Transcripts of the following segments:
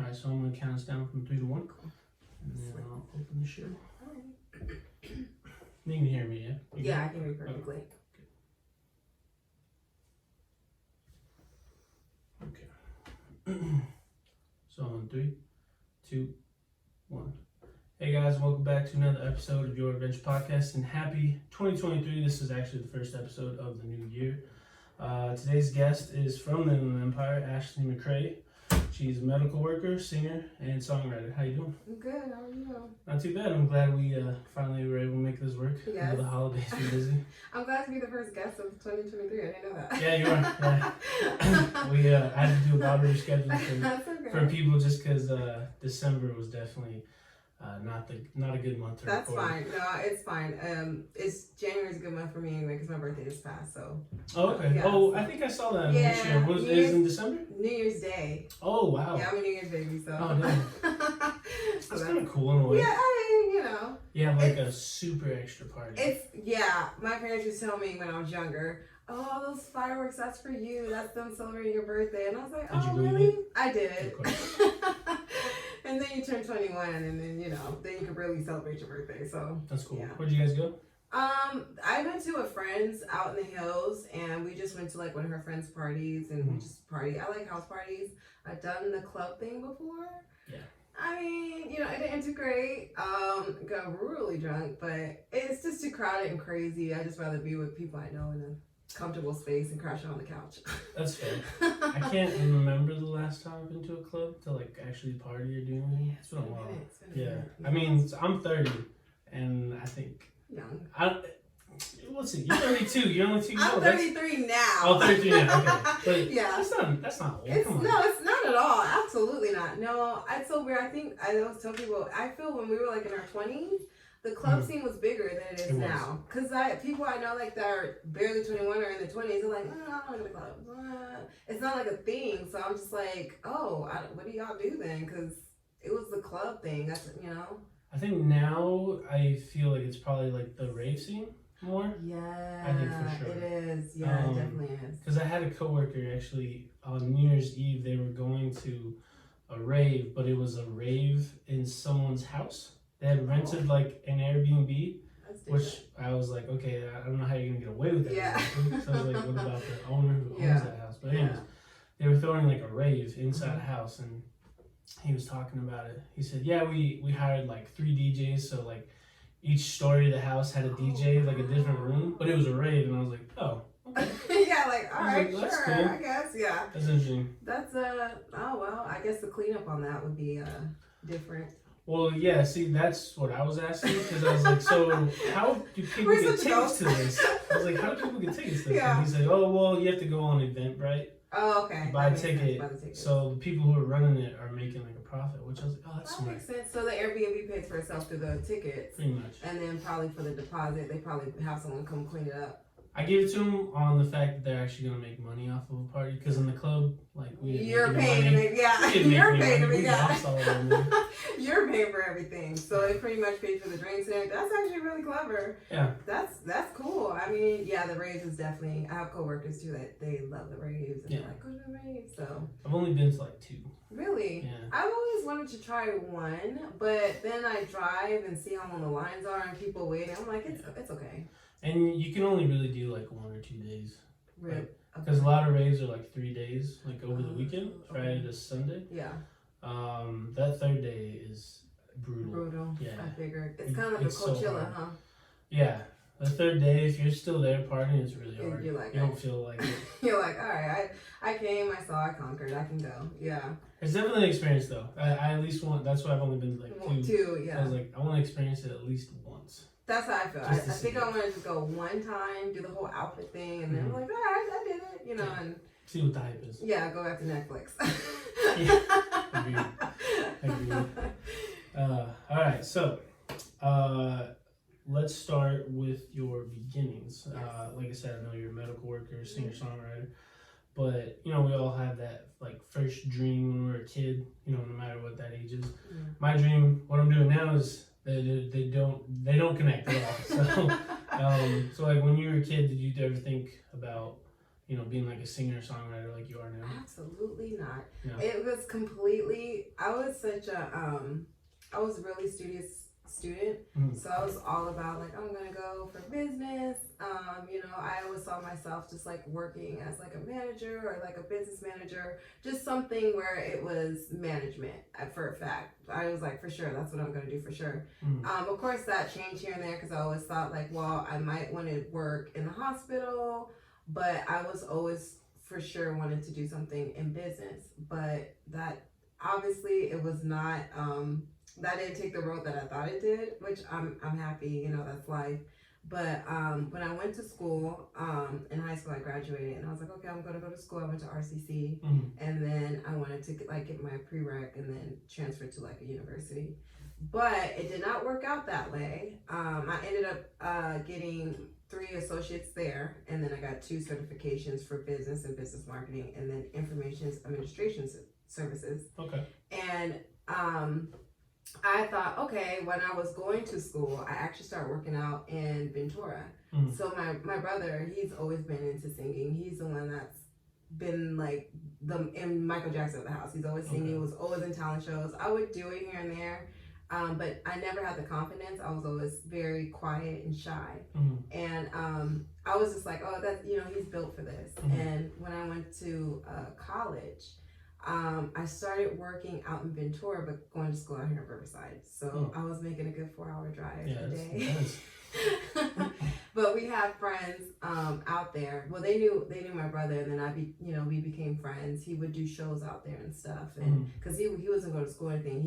Alright, so I'm going to count us down from 3 to 1. And then I'll open the show. You can hear me, yeah? Yeah, I can hear you perfectly. Okay. So on 3, 2, 1. Hey guys, welcome back to another episode of Your Adventure Podcast, and happy 2023. This is actually the first episode of the new year. Today's guest is from the Inland Empire, Ashley McCray. She's a medical worker, singer, and songwriter. How you doing? I'm good. How are you? Not too bad. I'm glad we finally were able to make this work. Yes. Over the holidays, we're busy. I'm glad to be the first guest of 2023. I didn't know that. Yeah, you are. Yeah. We had to do a lot of rescheduling for people just because December was definitely not a good month to That's record. fine. No, it's fine. It's January's a good month for me anyway because my birthday just passed. So. Oh, okay. Yeah, oh, so. I think I saw that Yeah, this year. Was it in December? New Year's Day. Oh, wow. Yeah, I'm a New Year's baby, so. Oh, damn. That's kind of cool in a way. Yeah, I mean, you know. Yeah, like a super extra party. My parents used to tell me when I was younger, oh, those fireworks, that's for you. That's them celebrating your birthday. And I was like, Did you oh, believe really? it? I did. And then you turn 21 and then, then you can really celebrate your birthday. So That's cool. Yeah. Where'd you guys go? I went to a friend's out in the hills and we just went to like one of her friend's parties and we just party. I like house parties. I've done the club thing before. Yeah. I mean, it didn't do great. Got really drunk, but it's just too crowded and crazy. I just rather be with people I know in a comfortable space and crash on the couch. That's fair. I can't remember the last time I've been to a club to like actually party or do anything. It's been a while. Yeah. I mean, I'm 30 and I think young. Let's see. You're 32. You're only 2 years old. I'm 33 now. Oh, 33 now. Okay. But yeah. That's not old. It's, Come on. no, it's not at all. Absolutely not. No, it's so weird. I think I always tell people, I feel when we were like in our 20s, the club scene was bigger than it is now. Because people I know like that are barely 21 or in their 20s, they're like, I don't go to the club. It's not like a thing. So I'm just like, what do y'all do then? Because it was the club thing. That's, I think now I feel like it's probably like the rave scene more. Yeah, I think for sure. it is. Yeah, it definitely is. Because I had a coworker actually on New Year's Eve. They were going to a rave, but it was a rave in someone's house. They had rented like an Airbnb, which I was like, okay, I don't know how you're gonna get away with that. Yeah. So I was like, what about the owner who owns that house? But anyways, they were throwing like a rave inside a house, and he was talking about it. He said, yeah, we hired like 3 DJs, so like each story of the house had a DJ, like a different room, but it was a rave, and I was like, oh, okay. Yeah, like, all right, like, sure, cool. I guess, yeah. That's interesting. That's, I guess the cleanup on that would be, different. Well, yeah, see, that's what I was asking, because I was like, so how do people get tickets to this? I was like, how do people get tickets to this? Yeah. And he said, oh, well, you have to go on Eventbrite. Oh, okay. Buy a ticket. So the people who are running it are making like a profit, which I was like, oh, that's smart. Makes sense. So the Airbnb pays for itself through the tickets. Pretty much. And then probably for the deposit, they probably have someone come clean it up. I gave it to them on the fact that they're actually going to make money off of a party, because in the club, like, we didn't You're make paying to money. make, yeah. We didn't make You're any paying to money. make, We lost all of our money. You're paying for everything. So it pretty much pays for the drinks and everything. That's actually really clever. Yeah. That's cool. I mean, yeah, the raves is definitely, I have coworkers too that they love the raves and they're like, go to the raves. So I've only been to like 2. Really? Yeah. I've always wanted to try one, but then I drive and see how long the lines are and people waiting. I'm like, it's okay. And you can only really do like 1 or 2 days. Really? Because a lot of raves are like 3 days, like over the weekend, Friday to Sunday. Yeah. That 3rd day is brutal. Brutal. Yeah. I figured. It's kind of like a Coachella, so huh? Yeah. The 3rd day, if you're still there partying, it's really hard. You're like, you don't feel like it. You're like, all right, I came, I saw, I conquered, I can go. Yeah. It's definitely an experience though. I at least want, that's why I've only been to like 2. 2, yeah. I was like, I want to experience it at least once. That's how I feel. I think I want to just go one time, do the whole outfit thing, and then I'm like, all right, I did it, and see what the hype is. Yeah, go back to Netflix. Yeah, agreed. All right, so let's start with your beginnings. Yes. Like I said, I know you're a medical worker, singer-songwriter, but we all have that like first dream when we're a kid. No matter what that age is. Yeah. My dream, what I'm doing now is they don't connect at all. So, so like when you were a kid, did you ever think about being like a singer songwriter like you are now? Absolutely not. No. It was completely. I was such a I was a really studious student, so I was all about like I'm gonna go for business. I always saw myself just like working as like a manager or like a business manager, just something where it was management for a fact. I was like, for sure, that's what I'm gonna do for sure. Of course, that changed here and there because I always thought like, well, I might want to work in the hospital, but I was always for sure wanted to do something in business. But that obviously it was not. That didn't take the road that I thought it did, which I'm happy, that's life. But when I went to school, in high school I graduated and I was like, okay, I'm gonna go to school. I went to RCC and then I wanted to get my prereq and then transfer to like a university. But it did not work out that way. I ended up getting 3 associates there, and then I got 2 certifications for business and business marketing, and then information administration services. Okay. And I thought, okay, when I was going to school, I actually started working out in Ventura. So my brother, he's always been into singing. He's the one that's been like in Michael Jackson of the house. He's always singing, was always in talent shows. I would do it here and there, but I never had the confidence. I was always very quiet and shy. And I was just like, oh, that's, he's built for this. And when I went to college, I started working out in Ventura, but going to school out here in Riverside. So I was making a good 4-hour drive a day. But we had friends out there. Well, they knew my brother, and then we became friends. He would do shows out there and stuff, and because he wasn't going to school or anything.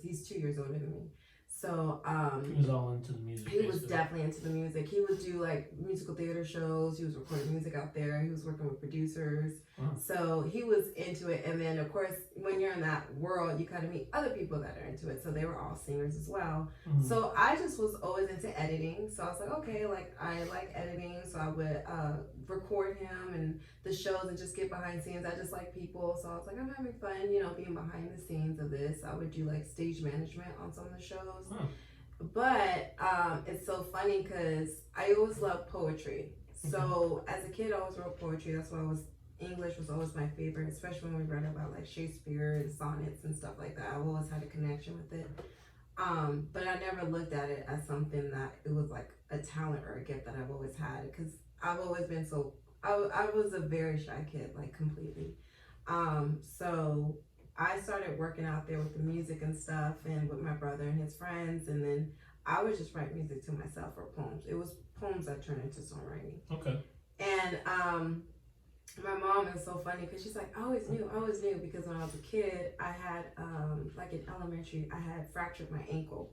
He's 2 years older than me. So he was all into the music. He was definitely into the music. He would do like musical theater shows. He was recording music out there. He was working with producers. So he was into it. And then of course, when you're in that world, you kind of meet other people that are into it. So they were all singers as well. So I just was always into editing. So I was like, okay, like I like editing. So I would record him and the shows and just get behind scenes. I just like people. So I was like, I'm having fun, being behind the scenes of this. I would do like stage management on some of the shows. But it's so funny because I always loved poetry. So as a kid, I always wrote poetry. That's why English was always my favorite, especially when we read about like Shakespeare and sonnets and stuff like that. I always had a connection with it. But I never looked at it as something that it was like a talent or a gift that I've always had, because I've always been I was a very shy kid, like completely. So I started working out there with the music and stuff and with my brother and his friends, and then I would just write music to myself or poems. It was poems that turned into songwriting. Okay. And my mom is so funny because she's like, I always knew, because when I was a kid, I had like in elementary, I had fractured my ankle.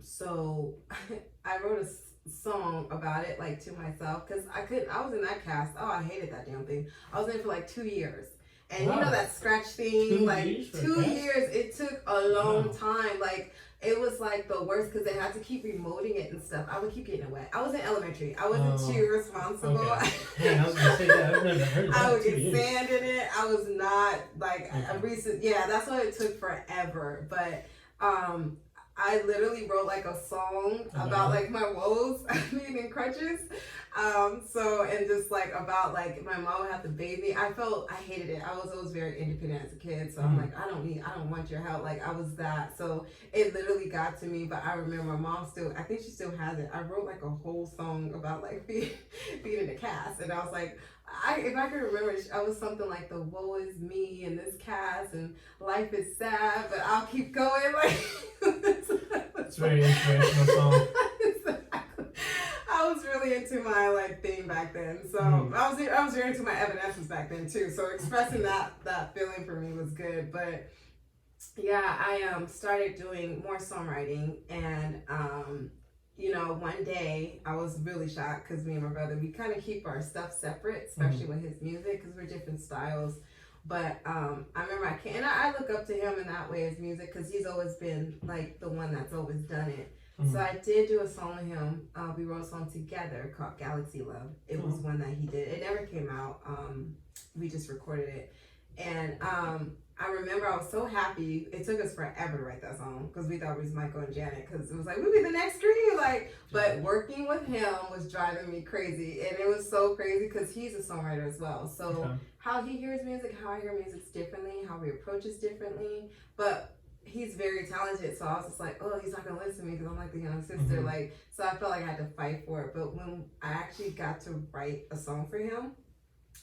So I wrote a song about it, like to myself, because I was in that cast. Oh, I hated that damn thing. I was in it for like 2 years. And you know that scratch thing, like 2 years, it took a long time. Like it was like the worst because they had to keep remoting it and stuff. I would keep getting it wet. I was in elementary. I wasn't too responsible. Okay. I was gonna say that. I've never heard of that. I would get sand in it. I was not like a recent. Yeah, that's why it took forever. But I literally wrote like a song about like my woes needing crutches. And just like about like my mom would have to bathe me. I hated it. I was always very independent as a kid. So I'm like, I don't want your help. Like I was that. So it literally got to me. But I remember my mom I think she still has it. I wrote like a whole song about like being in a cast. And I was like, if I could remember, I was something like the woe is me in this cast and life is sad, but I'll keep going. Like it's a very inspirational song. I was really into my like thing back then. So I was very into my Evanescence back then too. So expressing that feeling for me was good. But yeah, I started doing more songwriting, and one day I was really shocked because me and my brother, we kind of keep our stuff separate, especially with his music, because we're different styles. But I remember I look up to him in that way as music, because he's always been like the one that's always done it. So I did do a song with him. We wrote a song together called Galaxy Love. It was one that he did. It never came out. We just recorded it. And I remember I was so happy. It took us forever to write that song because we thought it was Michael and Janet because it was like, we'll be the next Scream. Like, but working with him was driving me crazy. And it was so crazy because he's a songwriter as well. So how he hears music, how I hear music differently, how we approach it differently. But he's very talented. So I was just like, oh, he's not going to listen to me because I'm like the young sister. Mm-hmm. Like, so I felt like I had to fight for it. But when I actually got to write a song for him,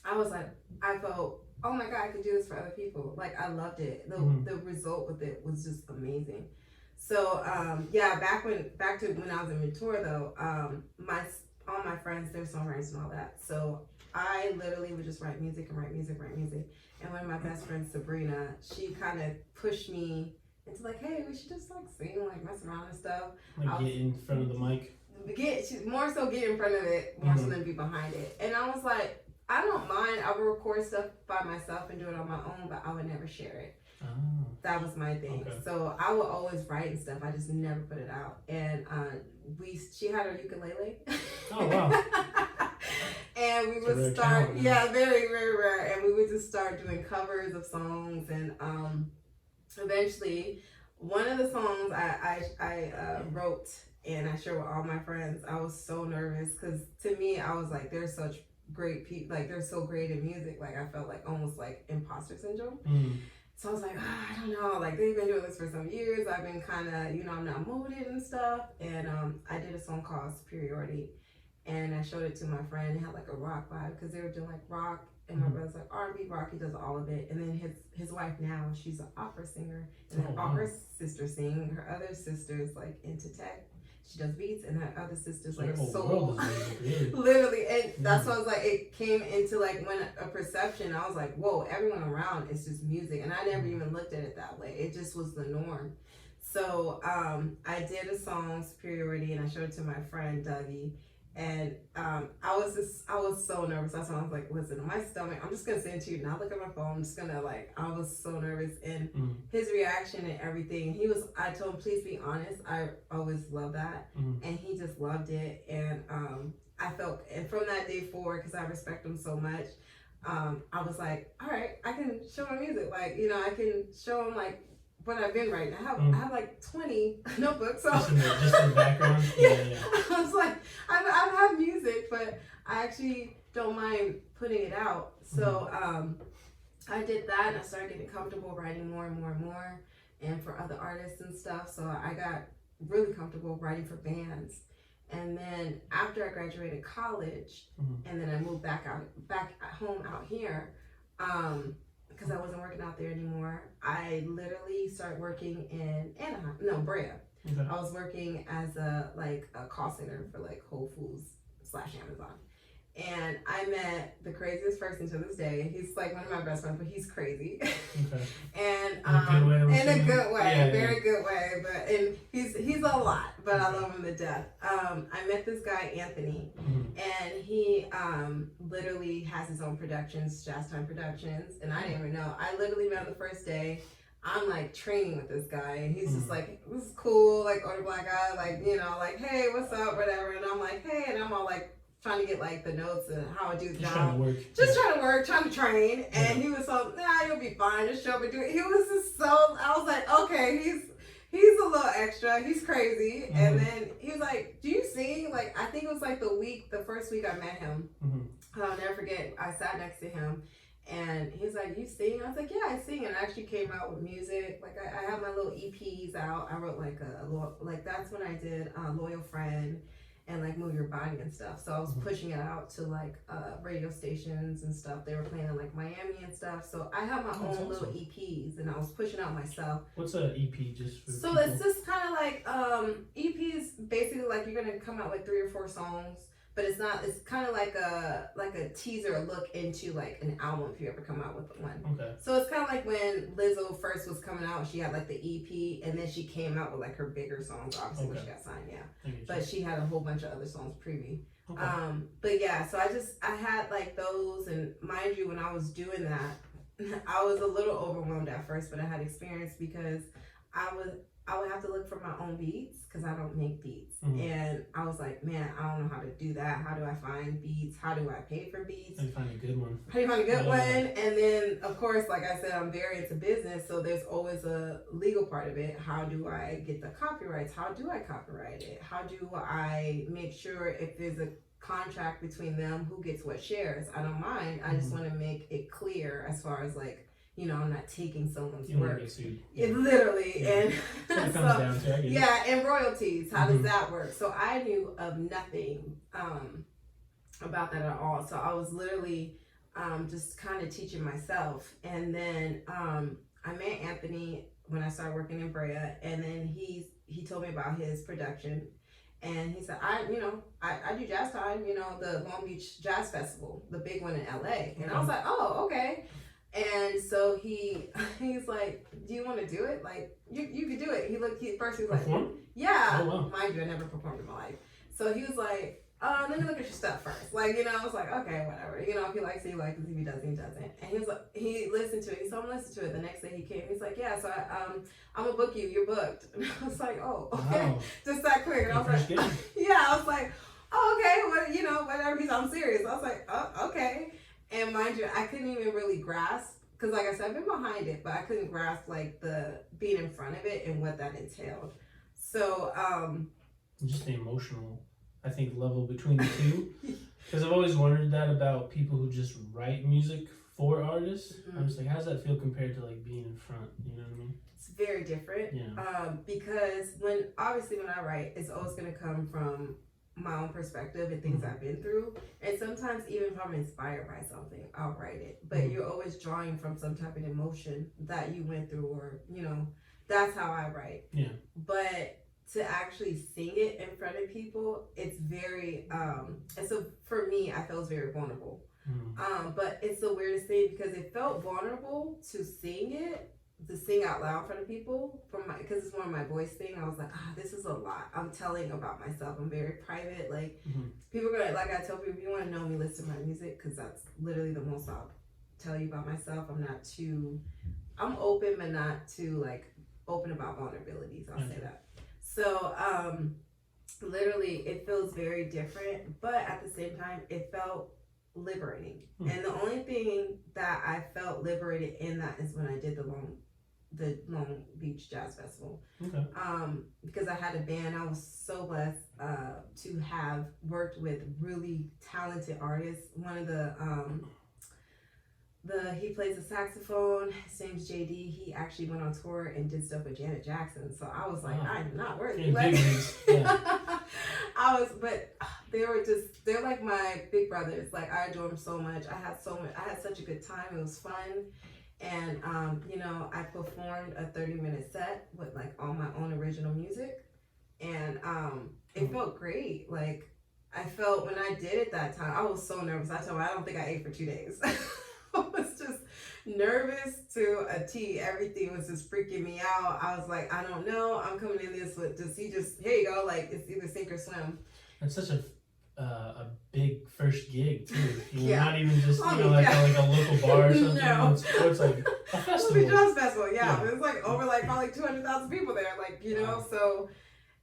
I was like, I felt, oh my God, I could do this for other people. Like, I loved it. The result with it was just amazing. So, back to when I was in Mentor though, all my friends, they're songwriters and all that. So I literally would just write music. And one of my best friends, Sabrina, she kind of pushed me into like, hey, we should just like sing, like mess around and stuff. Like get in front of the mic. More so get in front of it, more so than be behind it. And I was like, I don't mind. I would record stuff by myself and do it on my own, but I would never share it. Oh. That was my thing. Okay. So I would always write and stuff. I just never put it out. And she had her ukulele. Oh wow! And we would start, very very rare. And we would just start doing covers of songs. And eventually, one of the songs I wrote and I shared with all my friends. I was so nervous because to me, I was like, they're such great people, like they're so great in music, like I felt like almost like imposter syndrome. So I was like, I don't know, like they've been doing this for some years, I've been kind of, I'm not molded and stuff. And I did a song called Superiority, and I showed it to my friend. It had like a rock vibe because they were doing like rock, and my brother's like R&B rock, he does all of it. And then his wife now, she's an opera singer, and then all her sisters sing. Her other sister's like into tech, she does beats, and her other sister's like soul. Literally, and that's why I was like, it came into like when a perception, I was like, whoa, everyone around is just music. And I never even looked at it that way. It just was the norm. So I did a song, Superiority, and I showed it to my friend Dougie. And I was so nervous. That's when I was like, listen, my stomach, I'm just gonna send it to you, not look at my phone. I'm just gonna I was so nervous. And his reaction and everything, I told him, please be honest. I always love that. And he just loved it. And I felt, and from that day forward, because I respect him so much, I was like, all right, I can show my music. Like, I can show him like what I've been writing. I have like 20 notebooks. So just in the background. Yeah. I was like, I have music, but I actually don't mind putting it out. So I did that, and I started getting comfortable writing more and more and more, and for other artists and stuff. So I got really comfortable writing for bands. And then after I graduated college, and then I moved back home out here, because I wasn't working out there anymore, I literally started working in Brea. Okay. I was working as a call center for like Whole Foods / Amazon. And I met the craziest person to this day. He's like one of my best friends, but he's crazy. Okay. And in a good way, very good way. And he's a lot, but I love him to death. I met this guy, Anthony, and he literally has his own productions, Jazz Time Productions, and I didn't even know. I literally met him the first day. I'm like training with this guy, and he's just like, this is cool, like older black guy, like, like, hey, what's up, whatever. And I'm like, hey, and I'm all like trying to get like the notes and how I do the job. Trying to train. And he was so, nah, you'll be fine, just show up and do it. He was just so, I was like, okay, he's a little extra, he's crazy. And then he was like, do you sing? Like, I think it was like the first week I met him. I'll never forget, I sat next to him, and he's like, you sing? I was like, yeah, I sing. And I actually came out with music. Like, I have my little EPs out. I wrote that's when I did Loyal Friend and like Move Your Body and stuff. So I was pushing it out to like radio stations and stuff. They were playing in like Miami and stuff. So I have my own little EPs, and I was pushing out myself. What's an EP just for people? It's just kind of like EPs, basically like you're gonna come out with 3 or 4 songs. But it's not. It's kind of like a teaser, a look into like an album if you ever come out with one. Okay. So it's kind of like when Lizzo first was coming out, she had like the EP, and then she came out with like her bigger songs. Obviously, when she got signed, But she had a whole bunch of other songs preview. Okay. But yeah, so I had like those, and mind you, when I was doing that, I was a little overwhelmed at first, but I had experience because I would have to look for my own beats because I don't make beats. Mm-hmm. And I was like, man, I don't know how to do that. How do I find beats? How do I pay for beats? How do you find a good one? How do you find a good one? And then, of course, like I said, I'm very into business, so there's always a legal part of it. How do I get the copyrights? How do I copyright it? How do I make sure if there's a contract between them, who gets what shares? I don't mind. I just want to make it clear as far as like, you know, I'm not taking someone's work. It literally, and it comes down to, and royalties. How does that work? So I knew of nothing about that at all. So I was literally just kind of teaching myself. And then I met Anthony when I started working in Brea, and then he told me about his production. And he said, I do jazz time, you know, the Long Beach Jazz Festival, the big one in LA. And I was like, oh, okay. And so he's like, do you want to do it? Like, you could do it. He was like, yeah. Oh, wow. Mind you, I never performed in my life. So he was like, let me look at your stuff first. Like, you know, I was like, okay, whatever. You know, if he likes it, he likes it. If he doesn't, he doesn't. And he was like, he listened to it. He saw him listen to it. The next day he came. He's like, yeah, so I'm going to book you. You're booked. And I was like, oh, okay. Wow. Just that quick. And I was like, yeah. I was like, oh, okay. Well, you know, whatever. I'm serious. I was like, oh, okay. And mind you, I couldn't even really grasp, because like I said, I've been behind it, but I couldn't grasp like the being in front of it and what that entailed. So, just the emotional, I think, level between the two. Because I've always wondered that about people who just write music for artists. Mm-hmm. I'm just like, how does that feel compared to like being in front? You know what I mean? It's very different. Yeah. Because when I write, it's always going to come from my own perspective and things I've been through, and sometimes even if I'm inspired by something, I'll write it, but you're always drawing from some type of emotion that you went through, or you know, that's how I write. But to actually sing it in front of people, it's very and so for me, I felt very vulnerable. But it's the weirdest thing because it felt vulnerable to sing out loud in front of people because it's more of my voice thing. I was like, this is a lot. I'm telling about myself. I'm very private. Like people are gonna, like I tell people, if you want to know me, listen to my music, because that's literally the most I'll tell you about myself. I'm open, but not too like open about vulnerabilities. I'll say that. So literally it feels very different, but at the same time it felt liberating. And the only thing that I felt liberated in that is when I did the Long Beach Jazz Festival. Because I had a band. I was so blessed to have worked with really talented artists. One of he plays the saxophone. His name's JD. He actually went on tour and did stuff with Janet Jackson. So I was like, I'm not worthy. But they're like my big brothers. Like I adore them so much. I had such a good time. It was fun. And, you know, I performed a 30-minute set with like all my own original music. And it felt great. Like I felt when I did it that time, I was so nervous. I told him I don't think I ate for 2 days. I was just nervous to a T. Everything was just freaking me out. I was like, I don't know. I'm coming in this with here you go. Like it's either sink or swim. It's such a big first gig too. You're not even just like a local bar or something. No. It's like a festival. It's a jazz festival. Yeah. It was like over like probably 200,000 people there. Like you know, so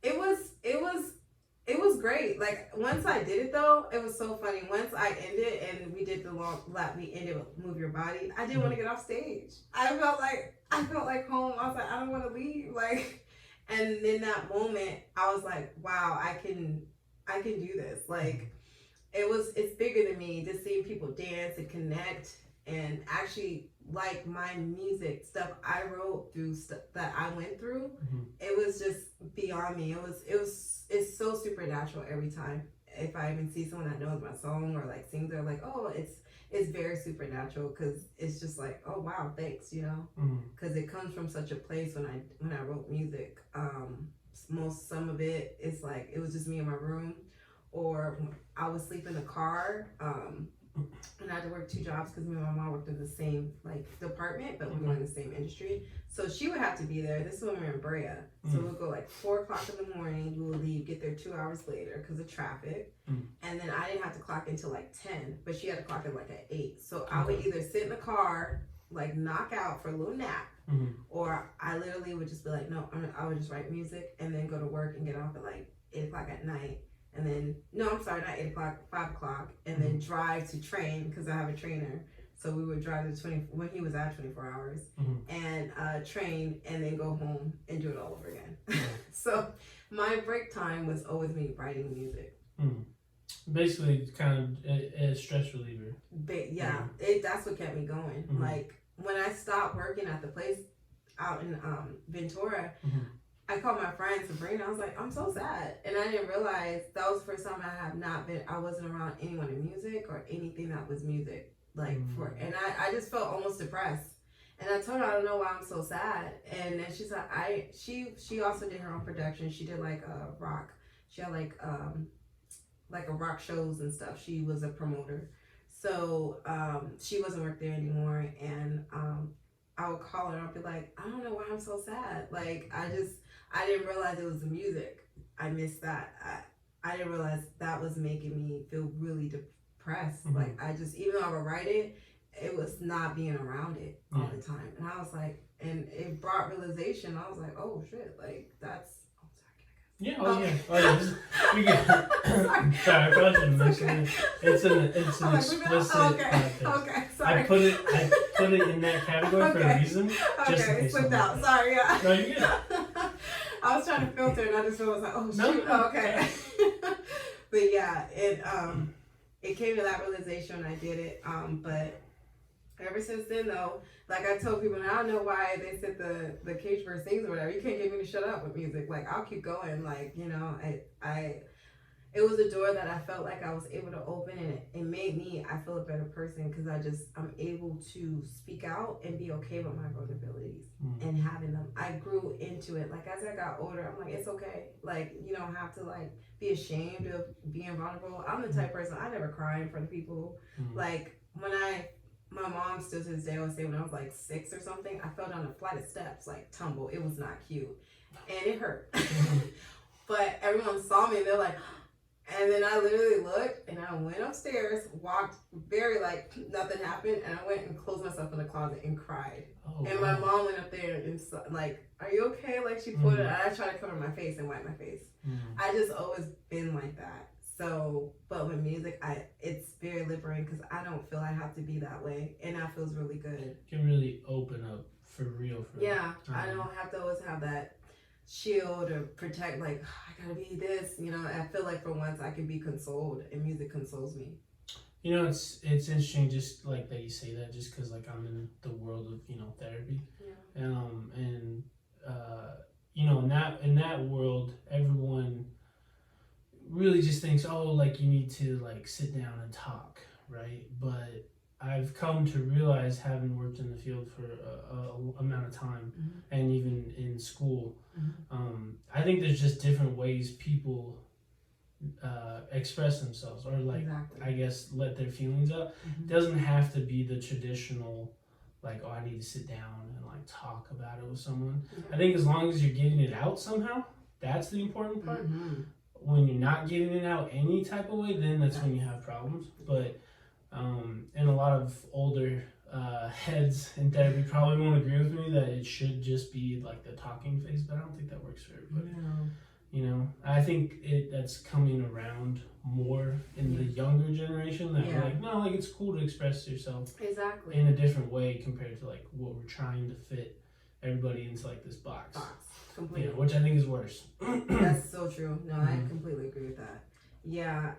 it was great. Like once I did it though, it was so funny. Once I ended and we did the long lap, we ended with Move Your Body. I didn't want to get off stage. I felt like home. I was like, I don't want to leave. Like, and in that moment, I was like, wow, I can do this. Like, it's bigger than me. Just seeing people dance and connect and actually like my music stuff I wrote through stuff that I went through. It was just beyond me. It's so supernatural every time. If I even see someone that knows my song or like sings, they're like, oh, it's very supernatural because it's just like, oh wow, thanks, you know, because it comes from such a place when I wrote music. Some of it is like it was just me in my room, or I would sleep in the car. And I had to work 2 jobs because me and my mom worked in the same like department, but we were in the same industry. So she would have to be there. This is when we were in Brea. So we'll go like 4 o'clock in the morning. We would leave, get there 2 hours later because of traffic. And then I didn't have to clock until like 10, but she had to clock in like at 8. So I would either sit in the car, like knock out for a little nap, or I I literally would just be like, no, I would just write music and then go to work and get off at like 8 o'clock at night. And then, no, I'm sorry, not 8 o'clock, 5 o'clock. And then drive to train because I have a trainer. So we would drive to when he was at 24 hours and train and then go home and do it all over again. So my break time was always me writing music. Basically, kind of a stress reliever. But that's what kept me going. Like when I stopped working at the place out in Ventura, I called my friend Sabrina. I was like, I'm so sad. And I didn't realize that was the first time I wasn't around anyone in music or anything that was music. And I just felt almost depressed. And I told her, I don't know why I'm so sad. And then she's like, she also did her own production. She did like a rock. She had like a rock shows and stuff. She was a promoter. So she wasn't work there anymore. And I would call her and I'd be like, I don't know why I'm so sad. Like, I didn't realize it was the music. I missed that. I didn't realize that was making me feel really depressed. Like, even though I would write it, it was not being around it all the time. And I was like, and it brought realization. I was like, oh shit, like that's. Yeah, we get. Sorry, I probably shouldn't mention it. It's an explicit podcast. Okay, sorry. I put it in that category for a reason. Just in case slipped out. Sorry, yeah. No, you're good. I was trying to filter, and I just was like, oh shoot. No. Okay. But yeah, it came to that realization when I did it. But ever since then, though, like I told people, and I don't know why they said the cage bird sings or whatever. You can't get me to shut up with music. Like I'll keep going. Like it was a door that I felt like I was able to open, and it made me. I feel a better person because I'm able to speak out and be okay with my vulnerabilities and having them. I grew into it. Like as I got older, I'm like, it's okay. Like you don't have to like be ashamed of being vulnerable. I'm the type of person I never cry in front of people. Like when my mom still to this day always say when I was like 6 or something, I fell down a flight of steps, like tumble. It was not cute. And it hurt. But everyone saw me and they're like, and then I literally looked and I went upstairs, walked very like nothing happened, and I went and closed myself in the closet and cried. And my mom went up there and like, are you okay? Like she put it, I tried to cover my face and wipe my face. I just always been like that. So, but with music, it's very liberating because I don't feel I have to be that way, and that feels really good. You can really open up for real. Yeah, I don't have to always have that shield or protect. Like I gotta be this, you know. I feel like for once I can be consoled, and music consoles me. You know, it's interesting just like that you say that, just because like I'm in the world of therapy, and in that world, everyone really just thinks, oh, like you need to like sit down and talk, right? But I've come to realize, having worked in the field for a amount of time, and even in school, I think there's just different ways people express themselves, or like I guess let their feelings out. It doesn't have to be the traditional like, oh, I need to sit down and like talk about it with someone. I think as long as you're getting it out somehow, that's the important part. When you're not getting it out any type of way, then that's when you have problems. But and a lot of older heads in therapy probably won't agree with me that it should just be like the talking phase, but I don't think that works for everybody. I think that's coming around more in the younger generation, that we're like, no, like it's cool to express yourself in a different way compared to like what we're trying to fit everybody into like this box. Completely. Which I think is worse. That's so true. No, I completely agree with that. Yeah,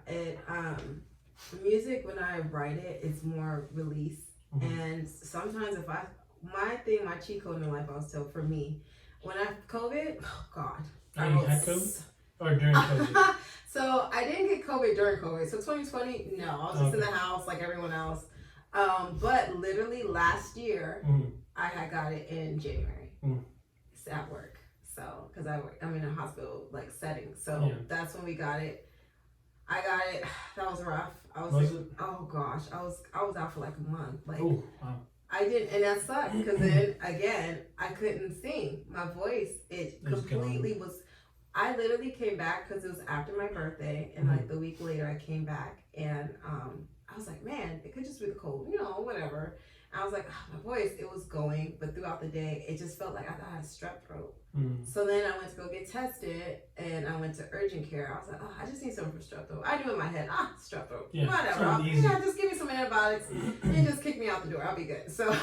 music, when I write it, it's more release. And sometimes my cheat code in life, I was told, for me, when I COVID, oh God. You had COVID? Or during COVID? So I didn't get COVID during COVID. So 2020, no, I was just in the house like everyone else. But literally last year, I had got it in January. It's at work. So, because I'm in a hospital like setting, so that's when we got it. I got it. That was rough. Oh gosh, I was out for like a month. Like, I didn't, and that sucked because then again I couldn't sing. My voice, it completely was. I literally came back because it was after my birthday, and like the week later I came back, and I was like, man, it could just be the cold, whatever. I was like, oh, my voice, it was going, but throughout the day, it just felt like I thought I had strep throat. So then I went to go get tested, and I went to urgent care. I was like, oh, I just need something for strep throat. I knew in my head, strep throat, whatever. Just give me some antibiotics and just kick me out the door. I'll be good. So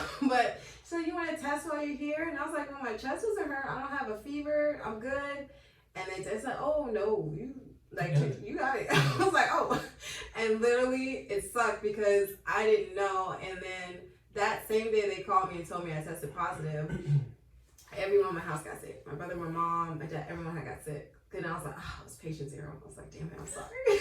you want to test while you're here? And I was like, well, my chest doesn't hurt. I don't have a fever. I'm good. And they said, oh no, you got it. I was like, oh, and literally it sucked because I didn't know. And then that same day they called me and told me I tested positive. Everyone in my house got sick. My brother, my mom, my dad, everyone had got sick. Then I was like, it was patient zero. I was like, damn it, I'm sorry.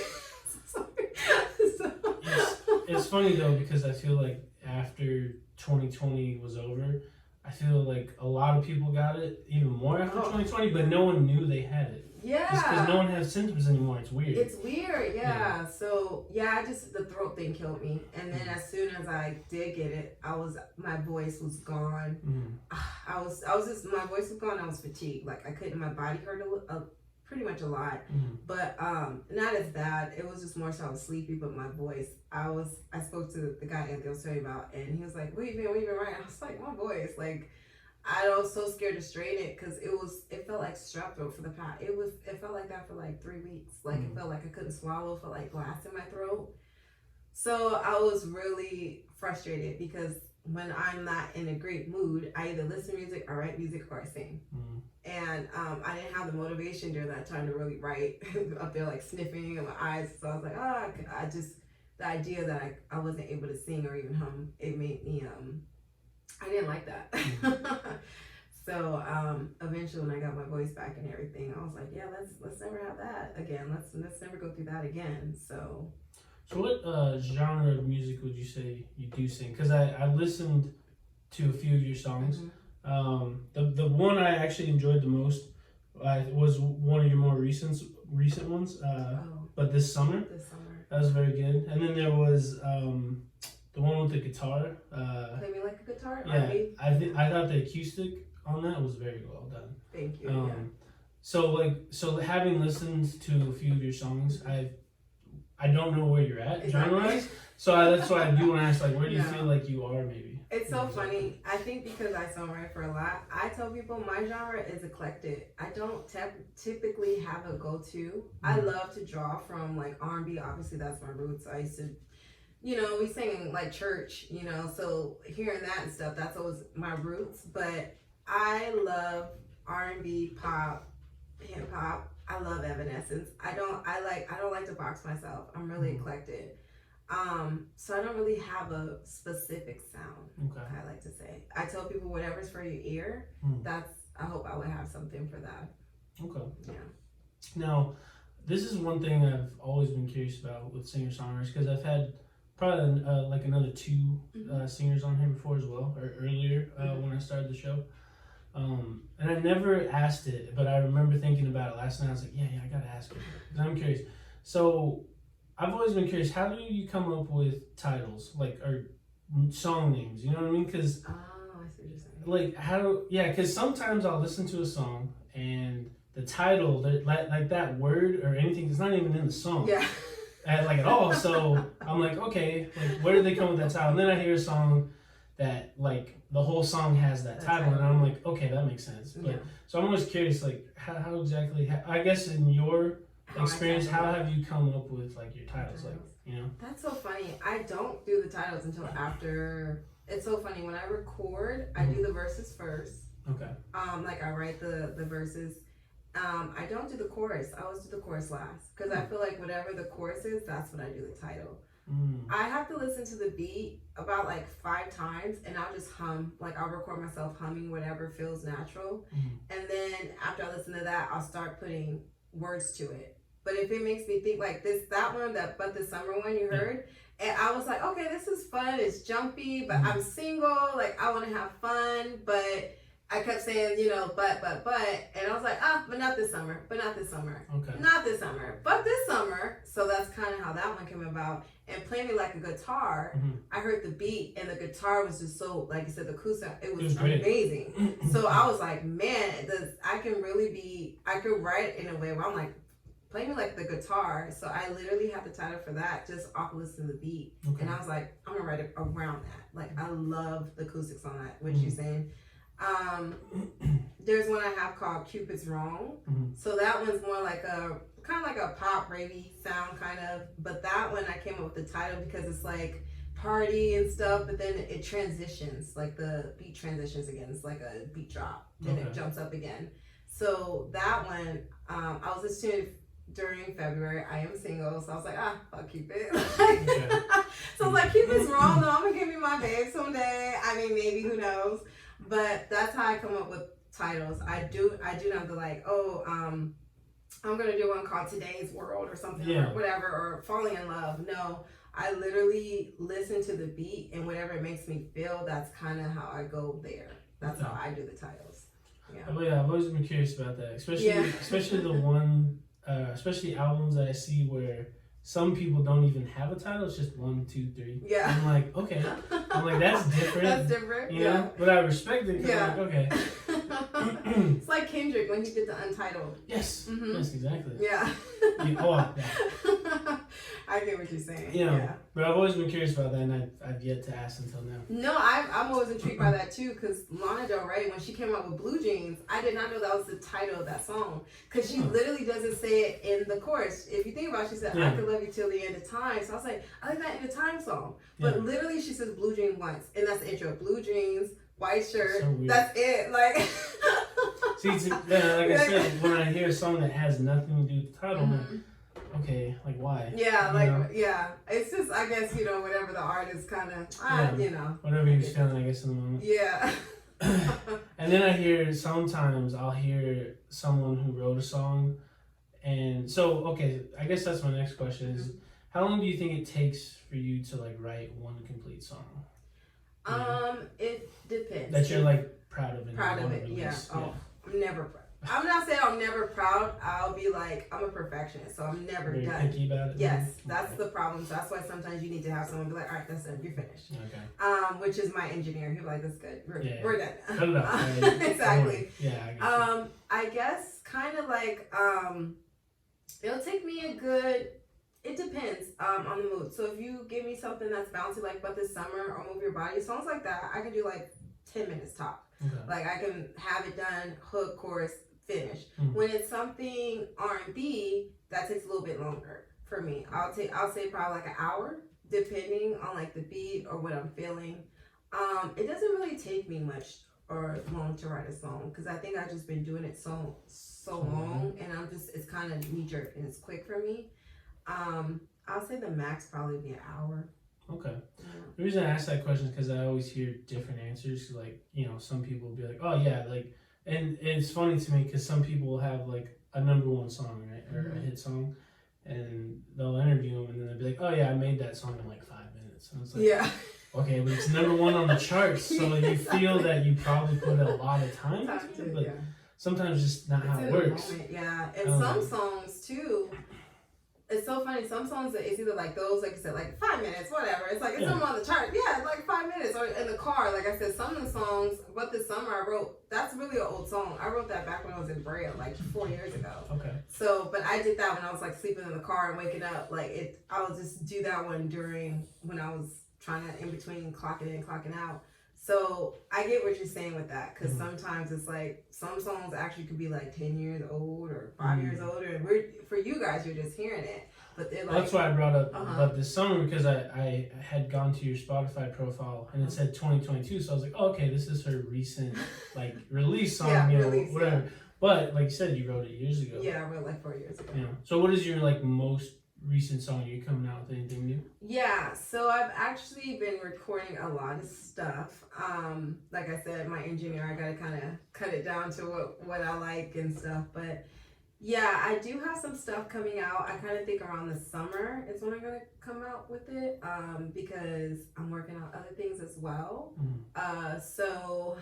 It's funny though, because I feel like after 2020 was over, I feel like a lot of people got it even more after 2020, but no one knew they had it. Yeah. Just because no one has symptoms anymore. It's weird. It's weird, yeah. So, the throat thing killed me. And then as soon as I did get it, my voice was gone. My voice was gone. I was fatigued. Like, I couldn't, my body hurt pretty much a lot. But not as bad. It was just more so I was sleepy, but my voice, I spoke to the guy Anthony was telling me about, and he was like, what you been writing? I was like, my voice, like, I was so scared to strain it because it felt like strep throat for the past. It felt like that for like 3 weeks. Like it felt like I couldn't swallow. Felt like glass in my throat. So I was really frustrated because when I'm not in a great mood, I either listen to music or write music or I sing. And I didn't have the motivation during that time to really write. Up there like sniffing in my eyes. So I was like, the idea that I wasn't able to sing or even hum, it made me I didn't like that. So eventually when I got my voice back and everything, I was like, yeah, let's never have that again. Let's never go through that again. So what genre of music would you say you do sing? Because I listened to a few of your songs. The one I actually enjoyed the most was one of your more recent ones. But this summer. That was very good. And then there was the one with the guitar. Play Me Like a Guitar? Yeah, I thought the acoustic on that was very well done. Thank you. So having listened to a few of your songs, I don't know where you're at genre-wise. So that's why I do want to ask, like, where do you feel like you are maybe? It's so funny. I think because I songwrite for a lot, I tell people my genre is eclectic. I don't typically have a go-to. I love to draw from like R&B. Obviously, that's my roots. I used to, we sing in like church, so hearing that and stuff, that's always my roots. But I love R&B, pop, hip hop. I love Evanescence. I don't like to box myself. I'm really eclectic. So I don't really have a specific sound. Okay. I like to say. I tell people whatever's for your ear. I hope I would have something for that. Okay. Yeah. Now, this is one thing I've always been curious about with singer-songwriters, because I've had probably like another two singers on here before as well, or earlier when I started the show. And I never asked it, but I remember thinking about it last night. I was like, yeah, I gotta ask her, because I'm curious. So I've always been curious, how do you come up with titles, like, or song names, you know what I mean? Because I see what you're saying. Because sometimes I'll listen to a song and the title, like that word or anything, it's not even in the song. Yeah. At all. So I'm like, okay, like, where did they come with that title? And then I hear a song that, like, the whole song has that title, and I'm like, okay, that makes sense. But so I'm always curious, like, how exactly, I guess in your experience, how have you come up with like your titles? Like, That's so funny. I don't do the titles until after. It's so funny when I record. I do the verses first. Okay. Like I write the verses. I don't do the chorus. I always do the chorus last because I feel like whatever the chorus is, that's when I do the title. I have to listen to the beat about like 5 times, and I'll just hum. Like I'll record myself humming whatever feels natural, and then after I listen to that, I'll start putting words to it. But if it makes me think like that one, but the summer one you heard, and I was like, okay, this is fun. It's jumpy, but I'm single. Like I want to have fun, but I kept saying, but, and I was like, but not this summer, Okay. Not this summer, but this summer. So that's kind of how that one came about. And Play Me Like a Guitar, I heard the beat and the guitar was just so, like you said, the acoustic, it was amazing. So I was like, man, I can write in a way where I'm like, play me like the guitar. So I literally had the title for that just off of listening to the beat. Okay. And I was like, I'm gonna write it around that. Like I love the acoustics on that, what you're saying. There's one I have called Cupid's Wrong. So that one's more like a kind of like a pop ravey sound kind of, but that one I came up with the title because it's like party and stuff, but then it transitions, like the beat transitions again. It's like a beat drop, then it jumps up again. So that one, I was listening during February. I am single, so I was like, fuck Cupid. So I was like, Cupid's wrong, though. I'm gonna give me my babe someday. I mean, maybe, who knows? But that's how I come up with titles. I do not be like, I'm gonna do one called Today's World or something, or whatever, or Falling in Love. No, I literally listen to the beat, and whatever it makes me feel, that's kind of how I go there. That's how I do the titles. Yeah. Oh yeah, I've always been curious about that, especially the one, especially albums that I see where some people don't even have a title. It's just 1, 2, 3. Yeah. I'm like, okay. I'm like, that's different. That's different. You know, but I respect it. Yeah. I'm like, okay. It's like Kendrick when he did the Untitled. Yes. Yes, exactly. Yeah. I get what you're saying. You know, but I've always been curious about that, and I've yet to ask until now. No, I'm always intrigued by that too, because Lana Del Rey, when she came out with Blue Jeans, I did not know that was the title of that song, because she literally doesn't say it in the chorus. If you think about it, she said, I could love you till the end of time. So I was like, I like that in the time song. But literally she says Blue Jeans once, and that's the intro. Blue jeans, white shirt, so that's it. Like, see, like I said, when I hear a song that has nothing to do with the title, I'm like, okay, like why? Yeah, like, it's just, I guess, whatever the artist kind of, whatever he was feeling, I guess, in the moment. Yeah. And then I hear, sometimes I'll hear someone who wrote a song, and so, okay, I guess that's my next question is, how long do you think it takes for you to, like, write one complete song? It depends. That you're, like, proud of it. Proud of it, yeah. Oh, I'm never proud. I'm not saying I'm never proud. I'll be like, I'm a perfectionist, so I'm never Very done. picky about it? Yes, that's the problem. So that's why sometimes you need to have someone be like, all right, that's it, you're finished. Okay. Which is my engineer. He'll be like, that's good. We're done. Cut it out. Exactly. Yeah, I guess. I guess kind of like, it'll take me it depends on the mood. So if you give me something that's bouncy, like But This Summer or Move Your Body, songs like that, I can do like 10 minutes top. Okay. Like I can have it done, hook, chorus, finish. When it's something R&B, that takes a little bit longer for me. I'll say probably like an hour, depending on like the beat or what I'm feeling. It doesn't really take me much or long to write a song, because I think I've just been doing it so long, and it's kind of knee jerk and it's quick for me. I'll say the max probably be an hour. Okay. The reason I ask that question is because I always hear different answers. Like, some people will be like, oh yeah, like, and it's funny to me because some people will have like a #1 song, right, or a hit song, and they'll interview them and then they'll be like, oh yeah, I made that song in like 5 minutes. And it's like, okay, but it's #1 on the charts, so you feel that you probably put a lot of time into it, but sometimes just not how it works. Yeah, and some songs too. It's so funny. Some songs, it's either like those, like you said, like 5 minutes, whatever. It's like, it's something on the chart. Yeah, it's like 5 minutes. Or in the car, like I said, some of the songs, But This Summer I wrote, that's really an old song. I wrote that back when I was in Braille, like 4 years ago. Okay. So, but I did that when I was like sleeping in the car and waking up. Like I would just do that one when I was trying to, in between clocking in, clocking out. So I get what you're saying with that, because sometimes it's like some songs actually could be like 10 years old or 5 years older, and for you guys, you're just hearing it. But they're like, that's why I brought up But This Summer, because I had gone to your Spotify profile and it said 2022, so I was like, oh, okay, this is her recent like release song, whatever. But like you said, you wrote it years ago. Yeah, I wrote like 4 years ago. So what is your like most recent song? Are you coming out with anything new? Yeah, so I've actually been recording a lot of stuff. Like I said, my engineer, I gotta kind of cut it down to what I like and stuff. But yeah, I do have some stuff coming out. I kind of think around the summer is when I'm gonna come out with it, because I'm working on other things as well. So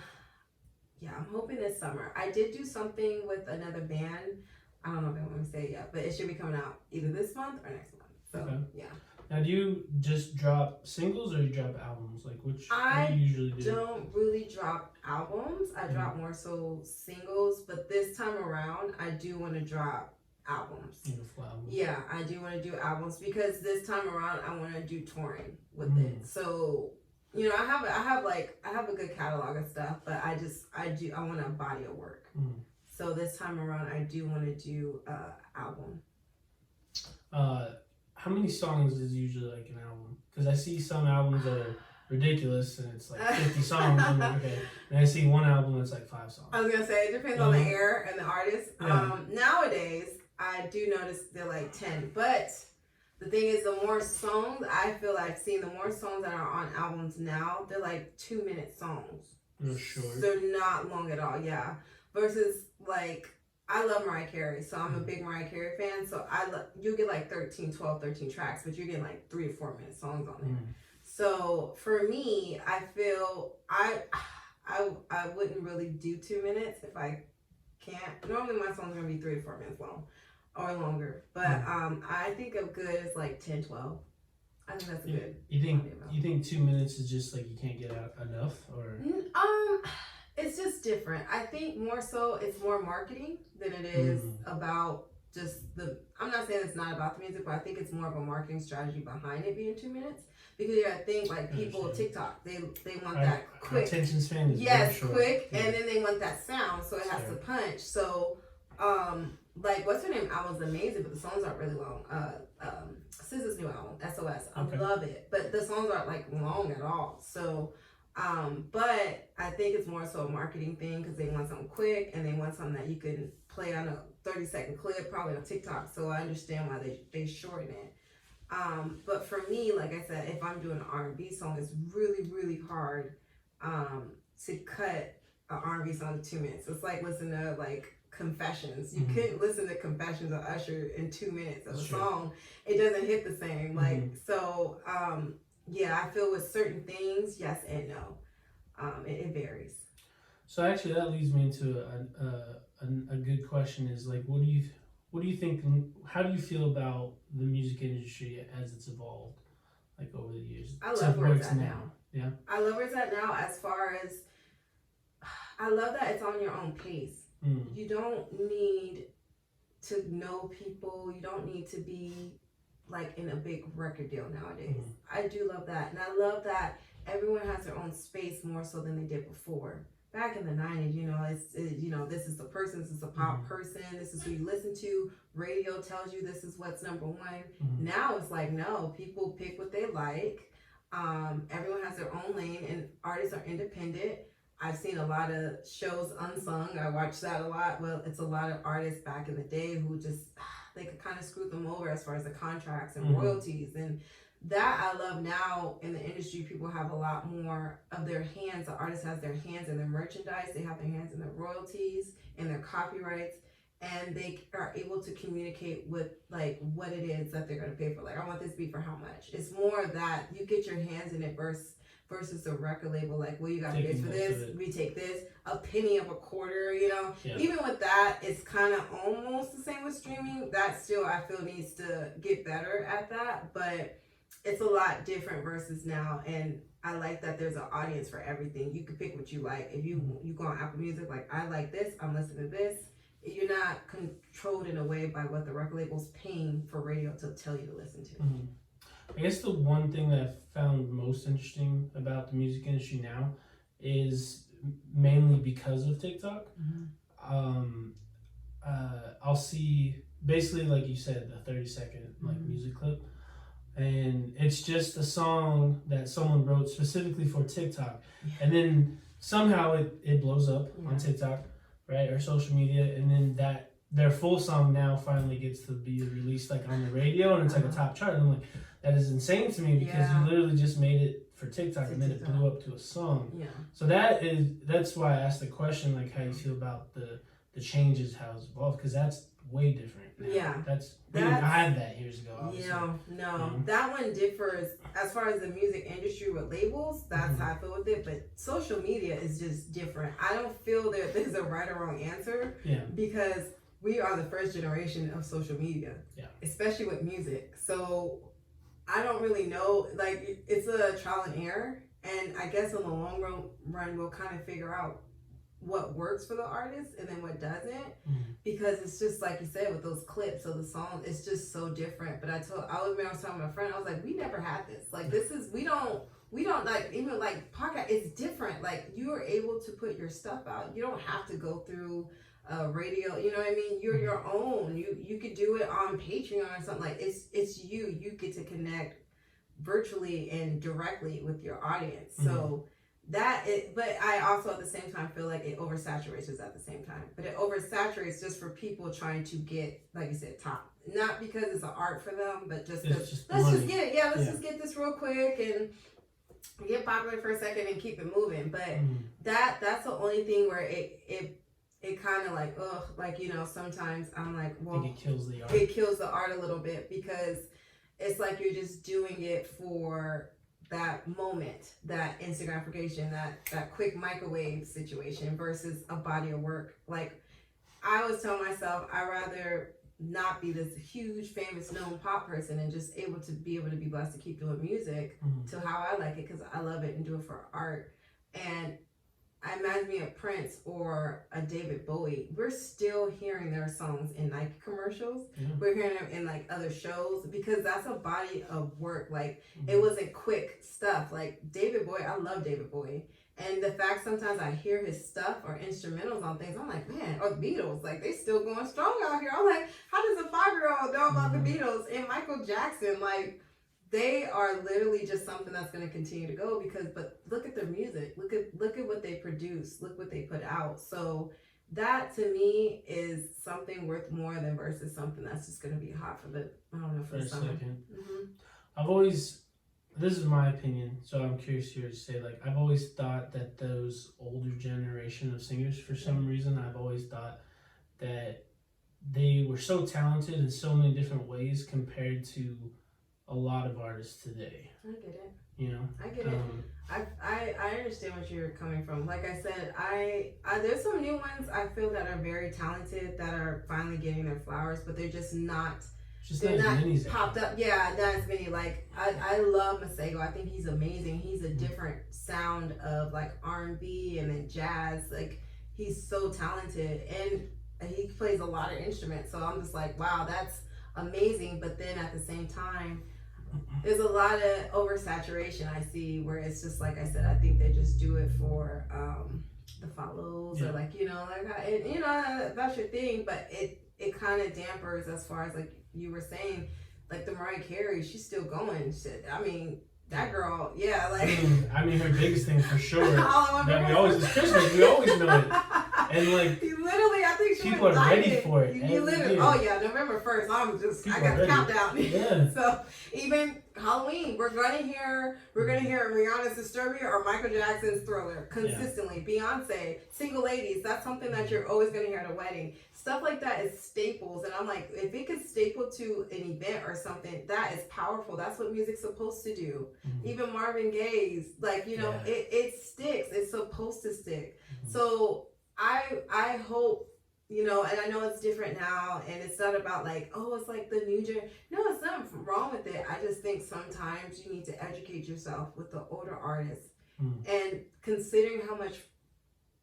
yeah, I'm hoping this summer. I did do something with another band. I don't know if I want to say it yet, but it should be coming out either this month or next month. So, yeah. Now, do you just drop singles or you drop albums? Like, what do you usually do? I don't really drop albums. I drop more so singles, but this time around, I do want to drop albums. Beautiful album. Yeah, I do want to do albums because this time around I want to do touring with it. So, you know, I have a good catalog of stuff, but I want a body of work. So this time around I do want to do album. How many songs is usually like an album? Because I see some albums that are ridiculous and it's like 50 songs. I'm like, okay. And I see one album that's like 5 songs. I was gonna say it depends on the era and the artist. Yeah. Nowadays I do notice they're like 10, but the thing is, the more songs I feel I've seen, the more songs that are on albums now, they're like 2-minute songs. They're short. They're not long at all. Yeah. Versus like, I love Mariah Carey, so I'm a big Mariah Carey fan. So you'll get like 13 tracks, but you're getting like 3 to 4 minute songs on there. So for me, I feel I wouldn't really do 2 minutes if I can't. Normally my songs are gonna be 3 to 4 minutes long or longer, but I think of good as like 10, 12. I think that's a good. You think 2 minutes is just like you can't get out enough, or? It's just different. I think more so it's more marketing than it is about just the. I'm not saying it's not about the music, but I think it's more of a marketing strategy behind it being 2 minutes. Because you gotta think like people TikTok, they want that quick attention span is quick, and then they want that sound, so it has to punch. So, like what's her name? Album's amazing, but the songs aren't really long. SZA's new album, SOS, I love it, but the songs aren't like long at all. So, but I think it's more so a marketing thing because they want something quick and they want something that you can play on a 30-second clip, probably on TikTok. So I understand why they shorten it. But for me, like I said, if I'm doing an R&B song, it's really, really hard to cut an R&B song to 2 minutes. It's like listening to like Confessions. You couldn't listen to Confessions of Usher in 2 minutes of a song. It doesn't hit the same. Like so, yeah, I feel with certain things, yes and no. It varies. So actually, that leads me into a good question. Is like, what do you think? How do you feel about the music industry as it's evolved, like over the years? I love where it's at now. Yeah. I love where it's at now. As far as, I love that it's on your own pace. You don't need to know people. You don't need to be like in a big record deal nowadays. I do love that, and I love that everyone has their own space more so than they did before. Back in the 90s, you know, this is the person, this is a pop person, this is who you listen to. Radio tells you this is what's number one. Now it's like, no, people pick what they like. Everyone has their own lane, and artists are independent. I've seen a lot of shows unsung. I watch that a lot. Well, it's a lot of artists back in the day who just, they could kind of screw them over as far as the contracts and royalties. And that I love now in the industry. People have a lot more of their hands. The artist has their hands in their merchandise. They have their hands in their royalties and their copyrights. And they are able to communicate with like what it is that they're going to pay for. Like, I want this beat for how much. It's more that you get your hands in it versus a record label, like, well, you got to pay for this, we take this, a penny of a quarter, you know. Even with that, it's kind of almost the same with streaming. That still, I feel, needs to get better at that, but it's a lot different versus now. And I like that there's an audience for everything. You can pick what you like. If you go on Apple Music, like, I like this, I'm listening to this. You're not controlled in a way by what the record label's paying for radio to tell you to listen to. I guess the one thing that I found most interesting about the music industry now is mainly because of TikTok. I'll see, basically, like you said, a 30-second like music clip, and it's just a song that someone wrote specifically for TikTok, and then somehow it blows up on TikTok, right, or social media, and then that their full song now finally gets to be released like on the radio, and it's like a top chart. And I'm like, that is insane to me because you literally just made it for TikTok and then it blew up to a song. So that's why I asked the question, like, how you feel about the changes, how it's evolved, because that's way different now. That's I had that years ago, obviously. That one differs as far as the music industry with labels. That's how I feel with it, but social media is just different. I don't feel that there's a right or wrong answer because we are the first generation of social media, especially with music. So I don't really know, like, it's a trial and error, and I guess in the long run we'll kind of figure out what works for the artist and then what doesn't, because because it's just like you said with those clips of the song, it's just so different. But I was talking to my friend, I was like, we never had this. Like this is we don't like even like podcast. It's different. Like you are able to put your stuff out. You don't have to go through radio. You know what I mean? You're your own. You could do it on Patreon or something. Like it's you. You get to connect virtually and directly with your audience. So. But I also at the same time feel like it oversaturates us at the same time. But it oversaturates just for people trying to get, like you said, top. Not because it's an art for them, but just let's just get it. Yeah, let's just get this real quick and get popular for a second and keep it moving. But that's the only thing where it kind of like, like, you know, sometimes I'm like, well, it kills the art. It kills the art a little bit because it's like you're just doing it for that moment, that Instagramification, that quick microwave situation versus a body of work. Like I always tell myself, I'd rather not be this huge, famous, known pop person and just be able to be blessed to keep doing music to how I like it because I love it and do it for art. And I imagine me a Prince or a David Bowie. We're still hearing their songs in Nike commercials. We're hearing them in like other shows because that's a body of work. Like it wasn't quick stuff. Like David Bowie, I love David Bowie. And the fact sometimes I hear his stuff or instrumentals on things, I'm like, man, or the Beatles, like they still going strong out here. I'm like, how does a 5-year-old know about the Beatles? And Michael Jackson, like, they are literally just something that's going to continue to go but look at their music. Look at what they produce. Look what they put out. So that to me is something worth more than versus something that's just going to be hot for the summer. This is my opinion, so I'm curious here to say, like, I've always thought that those older generation of singers, for some reason, I've always thought that they were so talented in so many different ways compared to a lot of artists today. I get it. You know? I get it. I understand what you're coming from. Like I said, I there's some new ones I feel that are very talented that are finally getting their flowers, but they're just not popped up. Yeah, not as many. Like I love Masego. I think he's amazing. He's a different sound of like R&B and then jazz. Like he's so talented and he plays a lot of instruments. So I'm just like, wow, that's amazing. But then at the same time, there's a lot of oversaturation I see where it's just like I said, I think they just do it for the follows or like, you know, like you know, that's your thing, but it kind of dampers as far as like you were saying, like the Mariah Carey, she's still going. I mean, that girl, like I mean her biggest thing for sure that we always is Christmas. We always know it. And like literally, I think people are ready for it. You literally, November 1st. I got the countdown. Yeah. So even Halloween, we're gonna hear Rihanna's Disturbia or Michael Jackson's Thriller consistently. Beyonce, Single Ladies. That's something that you're always gonna hear at a wedding. Stuff like that is staples, and I'm like, if it could staple to an event or something, that is powerful. That's what music's supposed to do. Even Marvin Gaye's, like, you know, it sticks. It's supposed to stick. So I hope, you know, and I know it's different now, and it's not about like, oh, it's like the new gen. No, it's nothing wrong with it. I just think sometimes you need to educate yourself with the older artists, and considering how much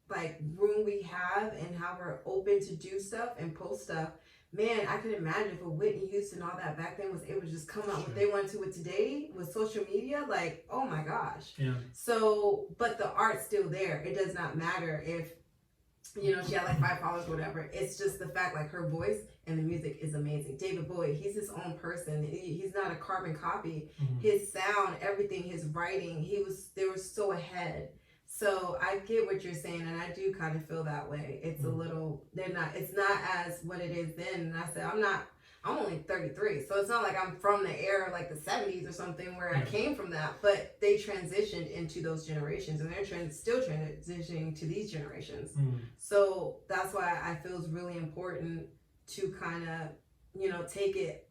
like room we have and how we're open to do stuff and post stuff. Man, I can imagine if a Whitney Houston and all that back then was able to just come out what they wanted to with today with social media, like, oh my gosh. Yeah. So, but the art's still there. It does not matter if, you know, she had like 5 followers or whatever. It's just the fact, like, her voice and the music is amazing. David Bowie, he's his own person. He's not a carbon copy. His sound, everything, his writing, they were so ahead. So I get what you're saying, and I do kind of feel that way. It's a little, it's not as what it is then. And I said, I'm only 33, so it's not like I'm from the era of like the 70s or something where I came from that, but they transitioned into those generations, and they're still transitioning to these generations. So that's why I feel it's really important to kind of, you know, take it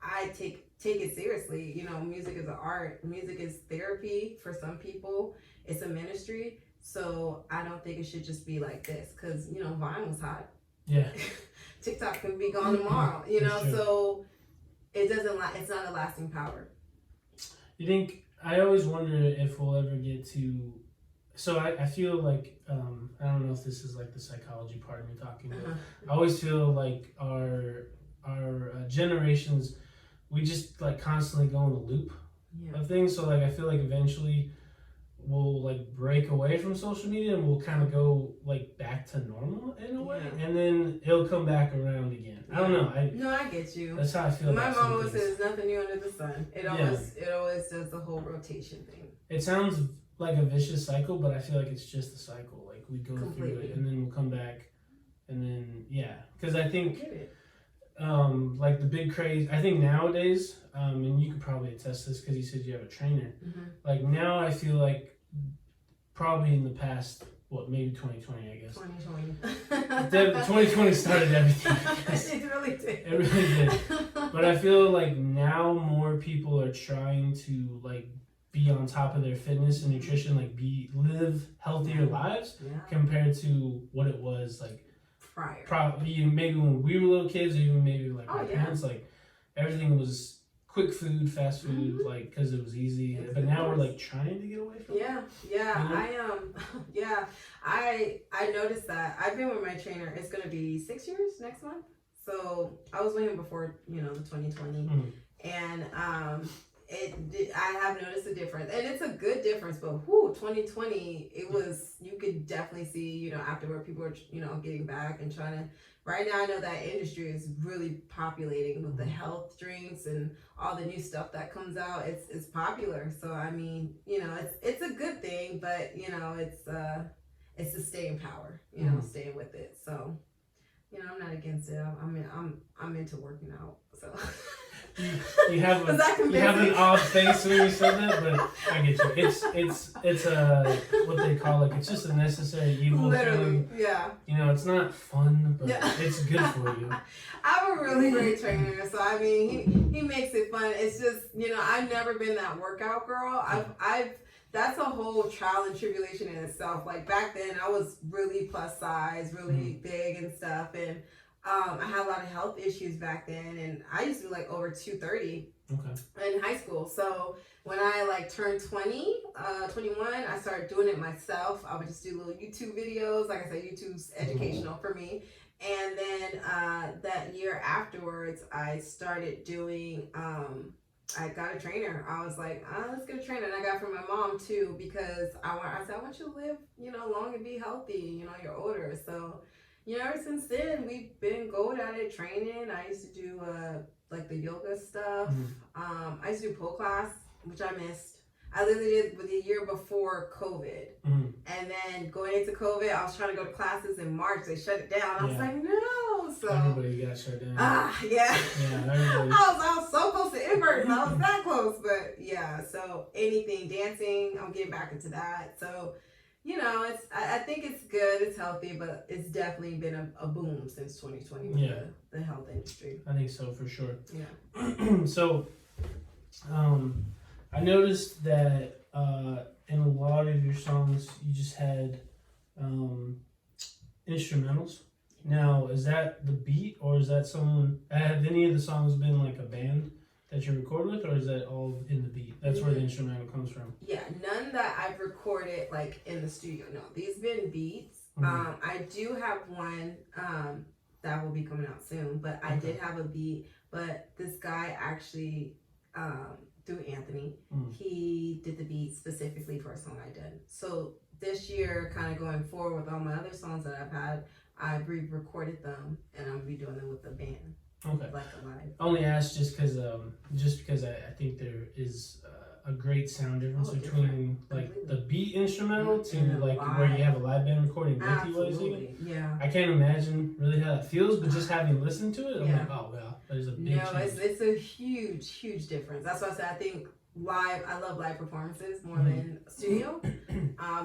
seriously. You know, music is an art. Music is therapy for some people. It's a ministry. So I don't think it should just be like this, because, you know, Vine was hot. Yeah. TikTok could be gone tomorrow, you know, so it's not a lasting power. You think, I always wonder if we'll ever get to so I feel like I don't know if this is like the psychology part of me talking, but I always feel like our generations, we just like constantly go in a loop of things. So like I feel like eventually we'll like break away from social media and we'll kind of go like back to normal in a way, and then it'll come back around again. I don't know. I get you. That's how I feel. My mom always says nothing new under the sun. It always does the whole rotation thing. It sounds like a vicious cycle, but I feel like it's just a cycle. Like we go through it and then we'll come back, and then because I think like the big craze, I think nowadays, and you could probably attest to this because you said you have a trainer. Like now I feel like probably in the past, maybe 2020, I guess. 2020. 2020 started everything. It really did. It really did. But I feel like now more people are trying to like be on top of their fitness and nutrition, like live healthier lives compared to what it was like prior. Probably maybe when we were little kids, or even maybe like our parents, like everything was quick food, fast food, like because it was easy. But now we're like trying to get away from it. I noticed that. I've been with my trainer. It's gonna be 6 years next month. So I was with him before the 2020, and I have noticed a difference, and it's a good difference. But 2020, it was, you could definitely see afterward people are getting back and trying to. Right now, I know that industry is really populating with the health drinks and all the new stuff that comes out. It's popular, so I mean, it's a good thing, but it's to stay in power, staying with it. So, I'm not against it. I'm into working out, so. You have an odd face when you said that, but I get you. It's what they call it's just a necessary evil. Literally, it's not fun, but it's good for you. I have a really great trainer, so I mean he makes it fun. It's just I've never been that workout girl. That's a whole trial and tribulation in itself. Like back then, I was really plus size, really big and stuff, and I had a lot of health issues back then, and I used to be like over 230 in high school. So when I turned 21, I started doing it myself. I would just do little YouTube videos. Like I said, YouTube's educational for me. And then that year afterwards, I started doing, I got a trainer. I was like, let's get a trainer. And I got it from my mom too, because I said, I want you to live, long and be healthy. You're older. So, ever since then, we've been going at it, training. I used to do the yoga stuff. I used to do pole class, which I missed. I literally did with the year before COVID. And then going into COVID, I was trying to go to classes in March. They shut it down. I was like, no. So everybody got shut down. Everybody. I was so close to inverting. I was that close. But so anything, dancing, I'm getting back into that. So I think it's good, it's healthy, but it's definitely been a boom since 2020 with the health industry. I think so, for sure. So, I noticed that in a lot of your songs, you just had instrumentals. Now, is that the beat, or is that someone, have any of the songs been like a band that you record with, or is that all in the beat? That's where the instrumental comes from. Yeah, none that I've recorded in the studio. No, these been beats. I do have one that will be coming out soon, but I did have a beat. But this guy actually, through Anthony, he did the beat specifically for a song I did. So this year, kind of going forward with all my other songs that I've had, I've re-recorded them, and I'm redoing them with the band. Okay. Like a live. I only asked just because I think there is a great sound difference between the beat instrumental to where you have a live band recording with you while you're singing. Yeah. I can't imagine really how that feels, but just having listened to it, I'm like, oh wow, there's a big change. It's a huge difference. That's why I said I think live. I love live performances more than studio,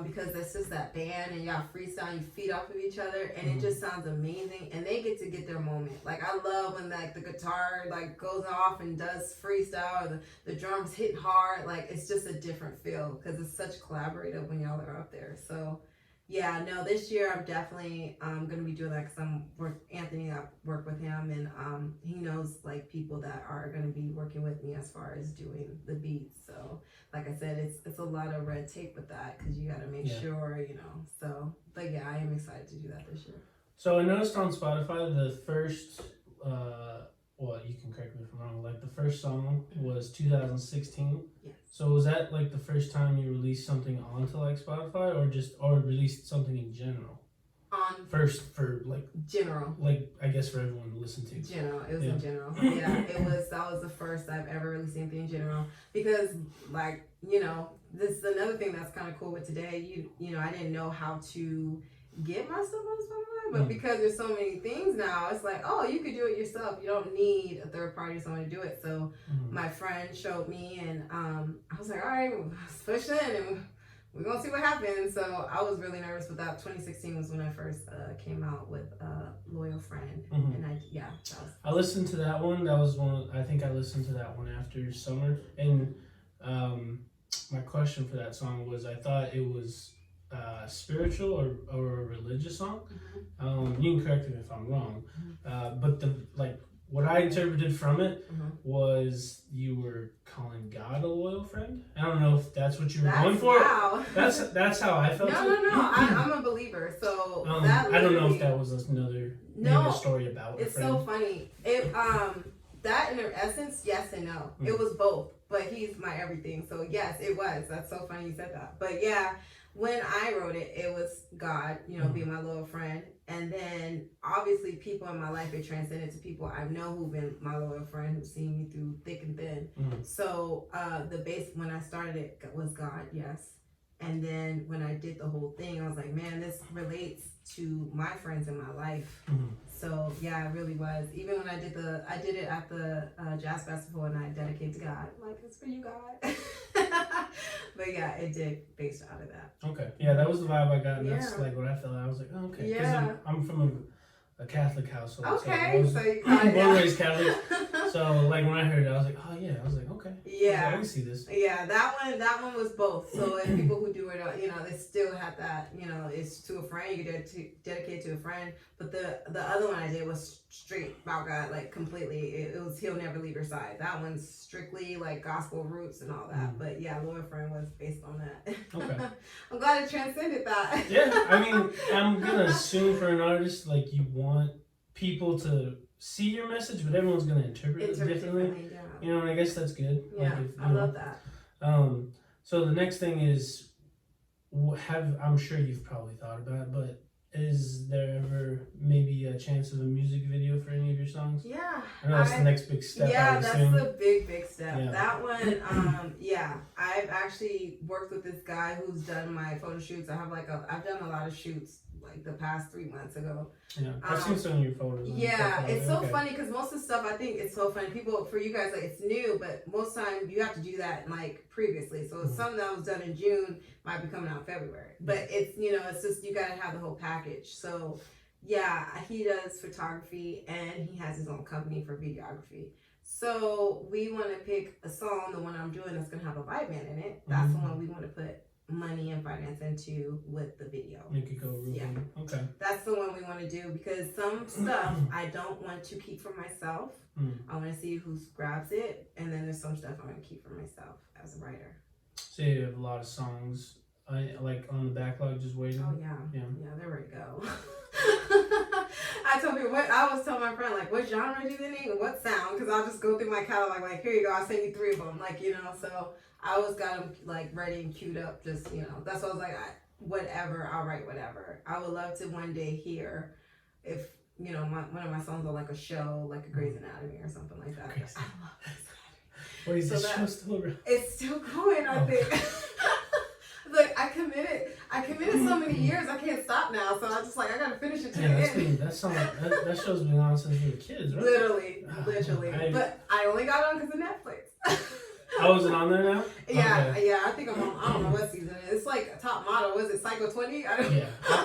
because it's just that band and y'all freestyle, you feed off of each other, and it just sounds amazing. And they get to get their moment. Like I love when the guitar goes off and does freestyle, or the drums hit hard. Like it's just a different feel because it's such collaborative when y'all are up there. So Yeah, no, this year I'm definitely gonna be doing that because Anthony, I work with him, and he knows like people that are gonna be working with me as far as doing the beats. So like I said, it's a lot of red tape with that because you got to make sure, you know. So, but yeah, I am excited to do that this year. So I noticed on Spotify the first, well, you can correct me if I'm wrong, like the first song was 2016. Yes. So was that like the first time you released something onto like Spotify, or released something in general? On first for like general, like I guess for everyone to listen to. General, it was in general. Yeah, that was the first I've ever released anything in general because like this is another thing that's kind of cool with today. You know I didn't know how to get my stuff on Spotify, but because there's so many things now, it's like, oh, you could do it yourself. You don't need a third party or someone to do it. So my friend showed me, and I was like, all right, let's push in, and we're gonna see what happens. So I was really nervous with that. 2016 was when I first came out with Loyal Friend, and I listened to that one. That was one. I think I listened to that one after summer, and my question for that song was, I thought it was spiritual or a religious song. You can correct me if I'm wrong, but what I interpreted from it was you were calling God a loyal friend. I don't know if that's what you were going for. Wow. That's how I felt. No. I'm a believer, so I don't know if that was another story about. It's so funny. That in essence, yes and no. It was both, but he's my everything. So yes, it was. That's so funny you said that. But yeah. When I wrote it, it was God, being my loyal friend. And then obviously people in my life, it transcended to people I know who've been my loyal friend, who've seen me through thick and thin. So the base when I started it was God, yes. And then when I did the whole thing, I was like, man, this relates to my friends in my life. So yeah, it really was. Even when I did it at the jazz festival, and I dedicated to God. I'm like, it's for you, God. But yeah, it did based out of that. Okay. Yeah, that was the vibe I got, and that's like what I felt. I was like, oh, okay. Because I'm from a Catholic household. Okay. So you born and raised Catholic. So like when I heard it, I was like, oh yeah. I was like, okay. Yeah. I can see this. Yeah, that one was both. So and people who do it, they still have that. It's to a friend. You get dedicate to a friend. But the other one I did was straight about God, like completely. It was He'll never leave your side. That one's strictly like gospel roots and all that. But yeah, Loyal Friend was based on that. Okay. I'm glad it transcended that. Yeah, I mean, I'm gonna assume for an artist, like, you want people to see your message, but everyone's gonna interpret it differently. Yeah. And I guess that's good. Yeah, I love that. So the next thing is, I'm sure you've probably thought about it, but is there ever maybe a chance of a music video for any of your songs? Yeah. I know that's the next big step. Yeah, that's the big step. Yeah. That one, I've actually worked with this guy who's done my photo shoots. I've done a lot of shoots like the past 3 months ago. Yeah, I've seen some of your photos. Yeah, it's so funny because most of the stuff, I think it's so funny. People, for you guys, like, it's new, but most time you have to do that like previously. So it's something that was done in June might be coming out in February. But it's, it's just, you got to have the whole package. So yeah, he does photography and he has his own company for videography. So we want to pick a song, the one I'm doing that's going to have a vibe band in it. That's the one we want to put money and finance into with the video. Make it go really okay. That's the one we want to do because some stuff I don't want to keep for myself. I want to see who grabs it, and then there's some stuff I want to keep for myself as a writer. So you have a lot of songs like on the backlog just waiting? Oh yeah, they're ready to go. I was telling my friend, like, what genre do you need and what sound, because I'll just go through my catalog, like, here you go, I'll send you 3 of them, like, so I always got them like ready and queued up, just, that's why I was like, whatever, I'll write whatever. I would love to one day hear if, one of my songs are like a show, like a Grey's Anatomy or something like that. I love Grey's Anatomy. Wait, is the show still around? It's still going, I think. Like, I committed so many years, I can't stop now, so I'm just like, I gotta finish it to the end. That show's been on since we were kids, right? Literally. But I only got on because of Netflix. Oh, is it on there now? Yeah, I think I'm on, I don't know what season it is. It's like a top model. Was it Psycho 20?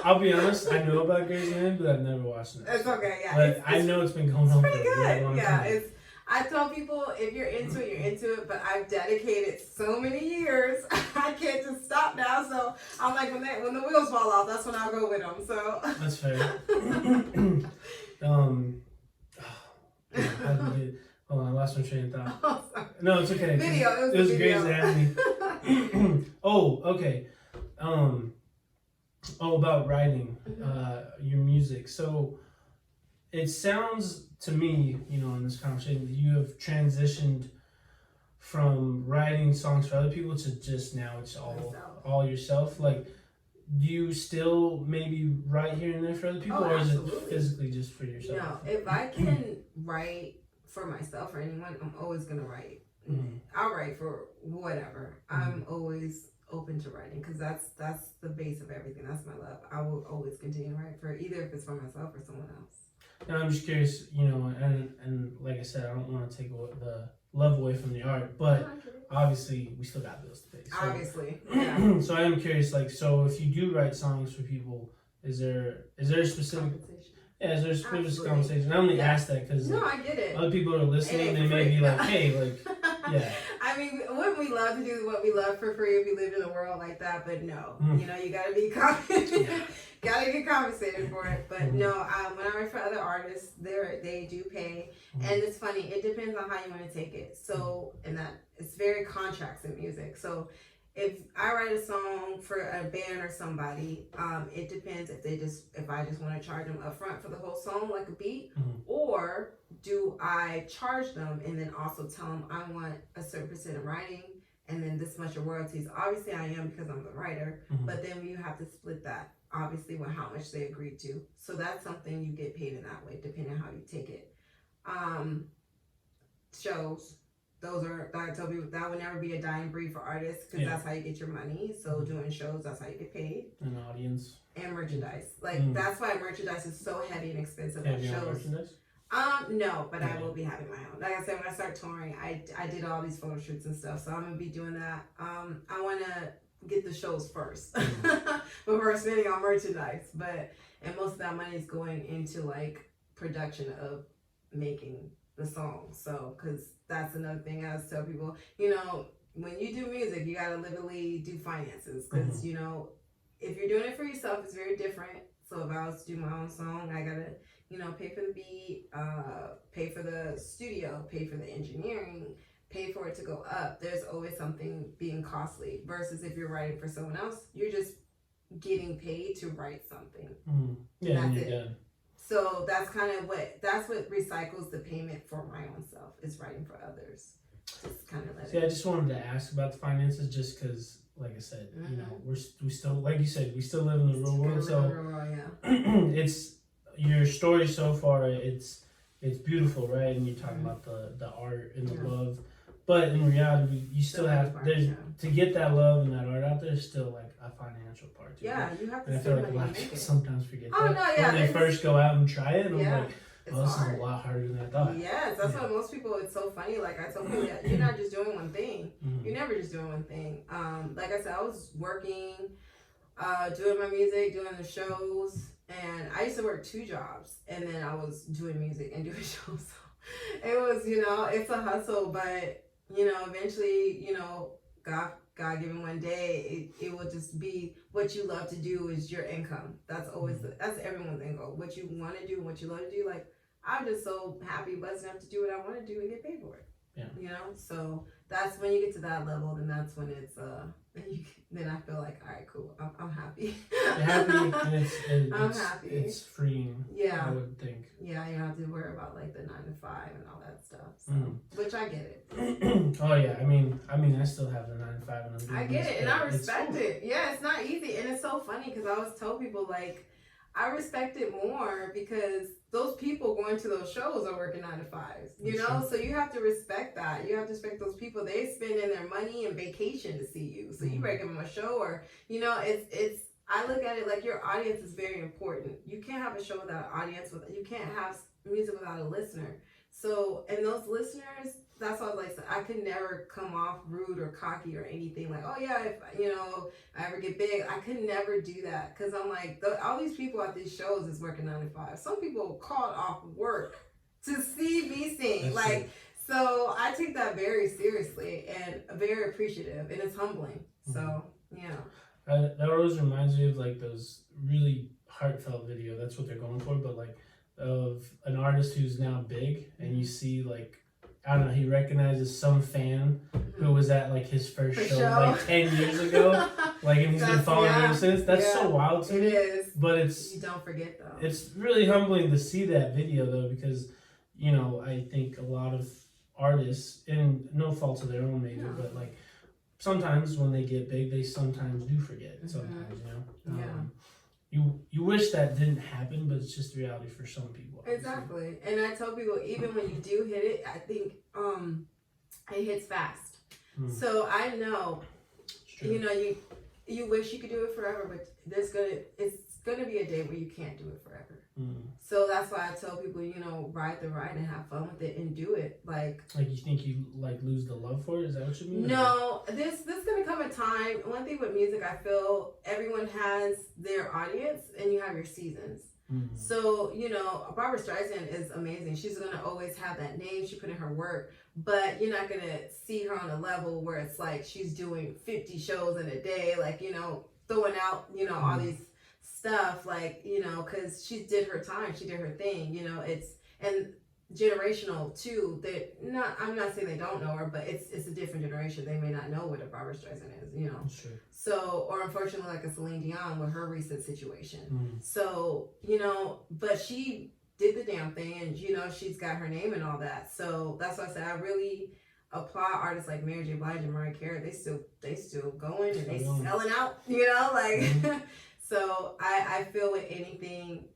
I'll be honest, I know about Grey's Anatomy, but I've never watched it. It's okay, yeah. But I know it's been going on for a really long time. I tell people, if you're into it, you're into it. But I've dedicated so many years, I can't just stop now. So I'm like, when the wheels fall off, that's when I'll go with them. So that's fair. Hold on, I lost my train of thought. Oh, sorry. No, it's okay. Video. It was great to have me. Oh, okay. About writing your music. So it sounds to me, in this conversation, that you have transitioned from writing songs for other people to just now it's all yourself. Like, do you still maybe write here and there for other people, or is it physically just for yourself? No, if I can write for myself or anyone, I'm always gonna write. Mm-hmm. I'll write for whatever. Mm-hmm. I'm always open to writing because that's the base of everything. That's my love. I will always continue to write for either if it's for myself or someone else. Now I'm just curious, and like I said, I don't want to take the love away from the art, but obviously we still got bills to pay. So, obviously, yeah. So I am curious, like, so if you do write songs for people, is there a specific? Yeah, is there a specific conversation? I only ask that because I get it. Other people are listening, they may be like, hey, like, yeah. I mean, wouldn't we love to do what we love for free if we lived in a world like that? But no, you gotta be compensated. Gotta get compensated for it. But no, when I write for other artists, they do pay. And it's funny, it depends on how you want to take it. So, and that it's very contracts in music. So if I write a song for a band or somebody, it depends if I just want to charge them up front for the whole song like a beat, or do I charge them and then also tell them I want a certain percent of writing and then this much of royalties. Obviously I am because I'm the writer, but then you have to split that obviously with how much they agreed to. So that's something you get paid in that way depending on how you take it. Shows. I tell people that would never be a dying breed for artists because that's how you get your money. So doing shows, that's how you get paid. An audience. And merchandise. Like that's why merchandise is so heavy and expensive at shows. Merchandise? No, but I will be having my own. Like I said, when I start touring, I did all these photo shoots and stuff. So I'm gonna be doing that. I wanna get the shows first before spending on merchandise. And most of that money is going into like production of making the song. So, because that's another thing I always tell people, when you do music, you gotta literally do finances. Because, if you're doing it for yourself, it's very different. So if I was to do my own song, I gotta, pay for the beat, pay for the studio, pay for the engineering, pay for it to go up. There's always something being costly. Versus if you're writing for someone else, you're just getting paid to write something. Yeah, that's it. Done. So that's what recycles the payment for my own self is writing for others. Just kind of I just wanted to ask about the finances just because, like I said, we still, like you said, we still live in the real world. So it's your story so far. It's beautiful, right? And you're talking about the art and the love. But in reality, you still have to get that love and that art out there. Is still like a financial part too. Yeah, you have to. And I feel like a lot of people sometimes forget that. Oh no, yeah. When they first go out and try it, and I'm like, this hard. is a lot harder than I thought. Yes, that's why most people. It's so funny. Like I told people, you're not just doing one thing. You're never just doing one thing. Like I said, I was working, doing my music, doing the shows, and I used to work 2 jobs, and then I was doing music and doing shows. So it was, it's a hustle, but. Eventually, God given one day, it will just be what you love to do is your income. That's always that's everyone's end goal. What you want to do, what you love to do. Like I'm just so happy, blessed enough to do what I want to do and get paid for it. Yeah. So that's when you get to that level, then that's when it's then I feel like, all right, cool. I'm happy. You're happy, and I'm happy. It's freeing. Yeah. I would think. Yeah, you don't have to worry about like the 9 to 5 and all that stuff. So, which I get it. Oh yeah, I mean, I still have the 9 to 5, and I'm doing I get it, and I respect cool. it. Yeah, it's not easy, and it's so funny because I always tell people like, I respect it more because those people going to those shows are working 9 to 5s, so you have to respect that. You have to respect those people. They spending their money and vacation to see you. So you better give them a show or, it's, I look at it like your audience is very important. You can't have a show without an audience. You can't have music without a listener. So, and those listeners, that's what I could never come off rude or cocky or anything like, oh yeah, if I ever get big, I could never do that because I'm like, all these people at these shows is working 9 to 5. Some people called off work to see me sing. That's like So I take that very seriously and very appreciative, and it's humbling. So yeah. That always reminds me of like those really heartfelt video. That's what they're going for, but like of an artist who's now big, and you see like, I don't know, he recognizes some fan who was at like his first show like 10 years ago, like, and he's been following him since. That's so wild to me. It is, but it's, you don't forget though. It's really humbling to see that video though, because you know, I think a lot of artists, and no fault of their own maybe, but like sometimes when they get big, they sometimes do forget. Sometimes, you know. You wish that didn't happen, but it's just reality for some people. Obviously. Exactly. And I tell people, even when you do hit it, I think it hits fast. So I know, you know, you wish you could do it forever, but it's gonna be a day where you can't do it forever. So that's why I tell people, you know, ride the ride and have fun with it and do it. Like you think you like lose the love for it? Is that what you mean? No, this gonna come a time. One thing with music, I feel everyone has their audience and you have your seasons. So, you know, Barbara Streisand is amazing. She's gonna always have that name. She put in her work, but you're not gonna see her on a level where it's like she's doing 50 shows in a day, like, you know, throwing out, you know, all these stuff, like, you know, because she did her time, she did her thing, you know. It's and generational too. I'm not saying they don't know her, but it's a different generation. They may not know what a Barbara Streisand is, you know. Sure. So, or unfortunately, like a Celine Dion with her recent situation. So, you know, but she did the damn thing, and you know, she's got her name and all that. So that's why I said I really applaud artists like Mary J. Blige and Mariah Carey. They still going and they selling out, you know, like. So I feel with anything,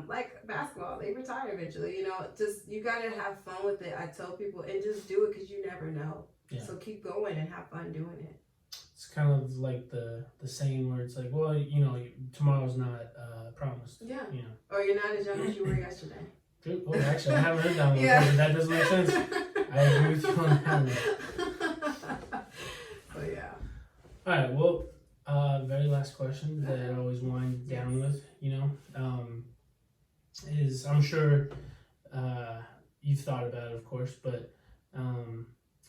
like basketball, they retire eventually, you know, just, you got to have fun with it. I tell people, and just do it because you never know. So keep going and have fun doing it. It's kind of like the saying where it's like, well, you know, tomorrow's not promised. Yeah. You know. Or you're not as young as you were yesterday. True. Well, actually, I haven't heard that one before, but that doesn't make sense. I agree with you on that one. So, yeah. All right, well, very last question that I always wind down with, you know, is, I'm sure you've thought about it, of course, but,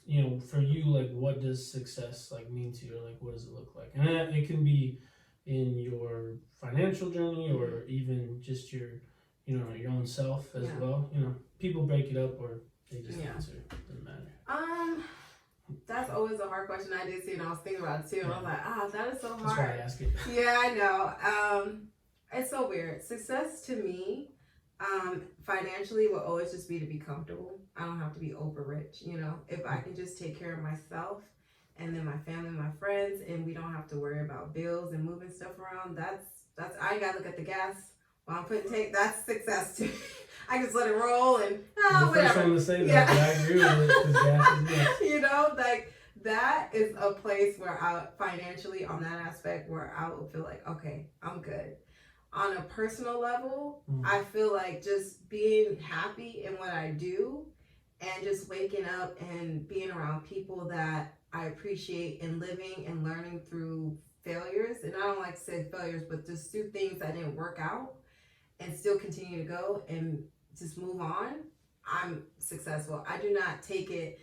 you know, for you, like, what does success, like, mean to you, or, like, what does it look like? And it can be in your financial journey, or even just your, you know, your own self as well. You know, people break it up, or they just answer. Doesn't matter. That's always a hard question. I did see it, and I was thinking about it too. I was like, that is so hard. That's why I ask it. Yeah, I know. It's so weird. Success to me, financially, will always just be to be comfortable. I don't have to be over rich, you know. If I can just take care of myself and then my family, my friends, and we don't have to worry about bills and moving stuff around, that's I gotta look at the gas while I'm putting tank. That's success to me. I just let it roll and whatever. The first one to say that, but I agree with it, because gas is next. You know, like, that is a place where I financially, on that aspect, where I will feel like, okay, I'm good. On a personal level, I feel like just being happy in what I do and just waking up and being around people that I appreciate and living and learning through failures. And I don't like to say failures, but just through things that didn't work out and still continue to go and just move on. I'm successful. I do not take it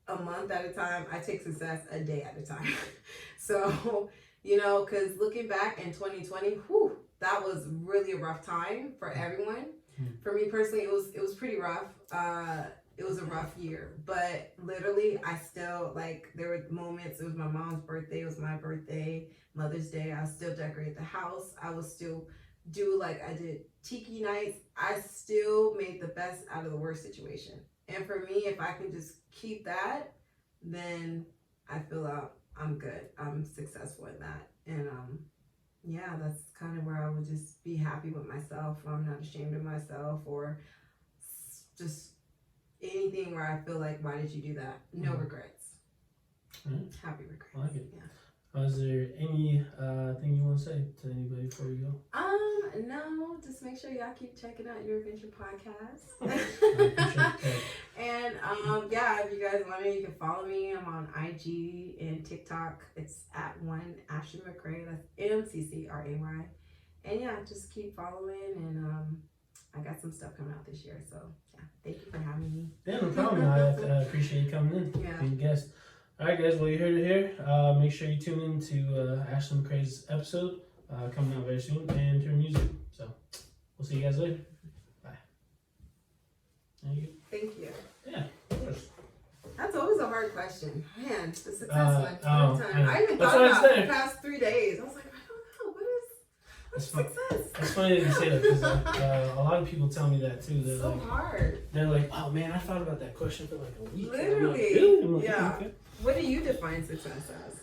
a month at a time. I take success a day at a time. So, you know, because looking back in 2020, that was really a rough time for everyone. For me personally, it was pretty rough. It was a rough year, but literally I still, like, there were moments. It was my mom's birthday, it was my birthday, Mother's Day. I still decorate the house. I would still do, like, I did tiki nights. I still made the best out of the worst situation. And for me, if I can just keep that, then I feel I'm good. I'm successful in that. And yeah, that's kind of where I would just be happy with myself. I'm not ashamed of myself, or just anything where I feel like, why did you do that? No regrets. Happy regrets. I like it. Yeah. Is there any thing you want to say to anybody before we go? No, just make sure y'all keep checking out Your Adventure Podcast. And yeah, if you guys want to, you can follow me. I'm on IG and TikTok. It's at one Ashley McCray. That's MCCRAY. And yeah, just keep following, and I got some stuff coming out this year. So yeah, thank you for having me. Yeah, no problem. I appreciate you coming in, being a guest. All right, guys. Well, you heard it here. Make sure you tune in to Ashley McCray's episode coming out very soon, and to her music. So we'll see you guys later. Bye. Thank you. Thank you. Yeah, of course. That's always a hard question. Man, the success one. I even thought about it the past 3 days. I was like, I don't know. What's success? It's funny that you say that because a lot of people tell me that too. They're so like, hard. They're like, oh man, I thought about that question for like a week. Literally. I'm like, really? I'm like, yeah. Okay. What do you define success as?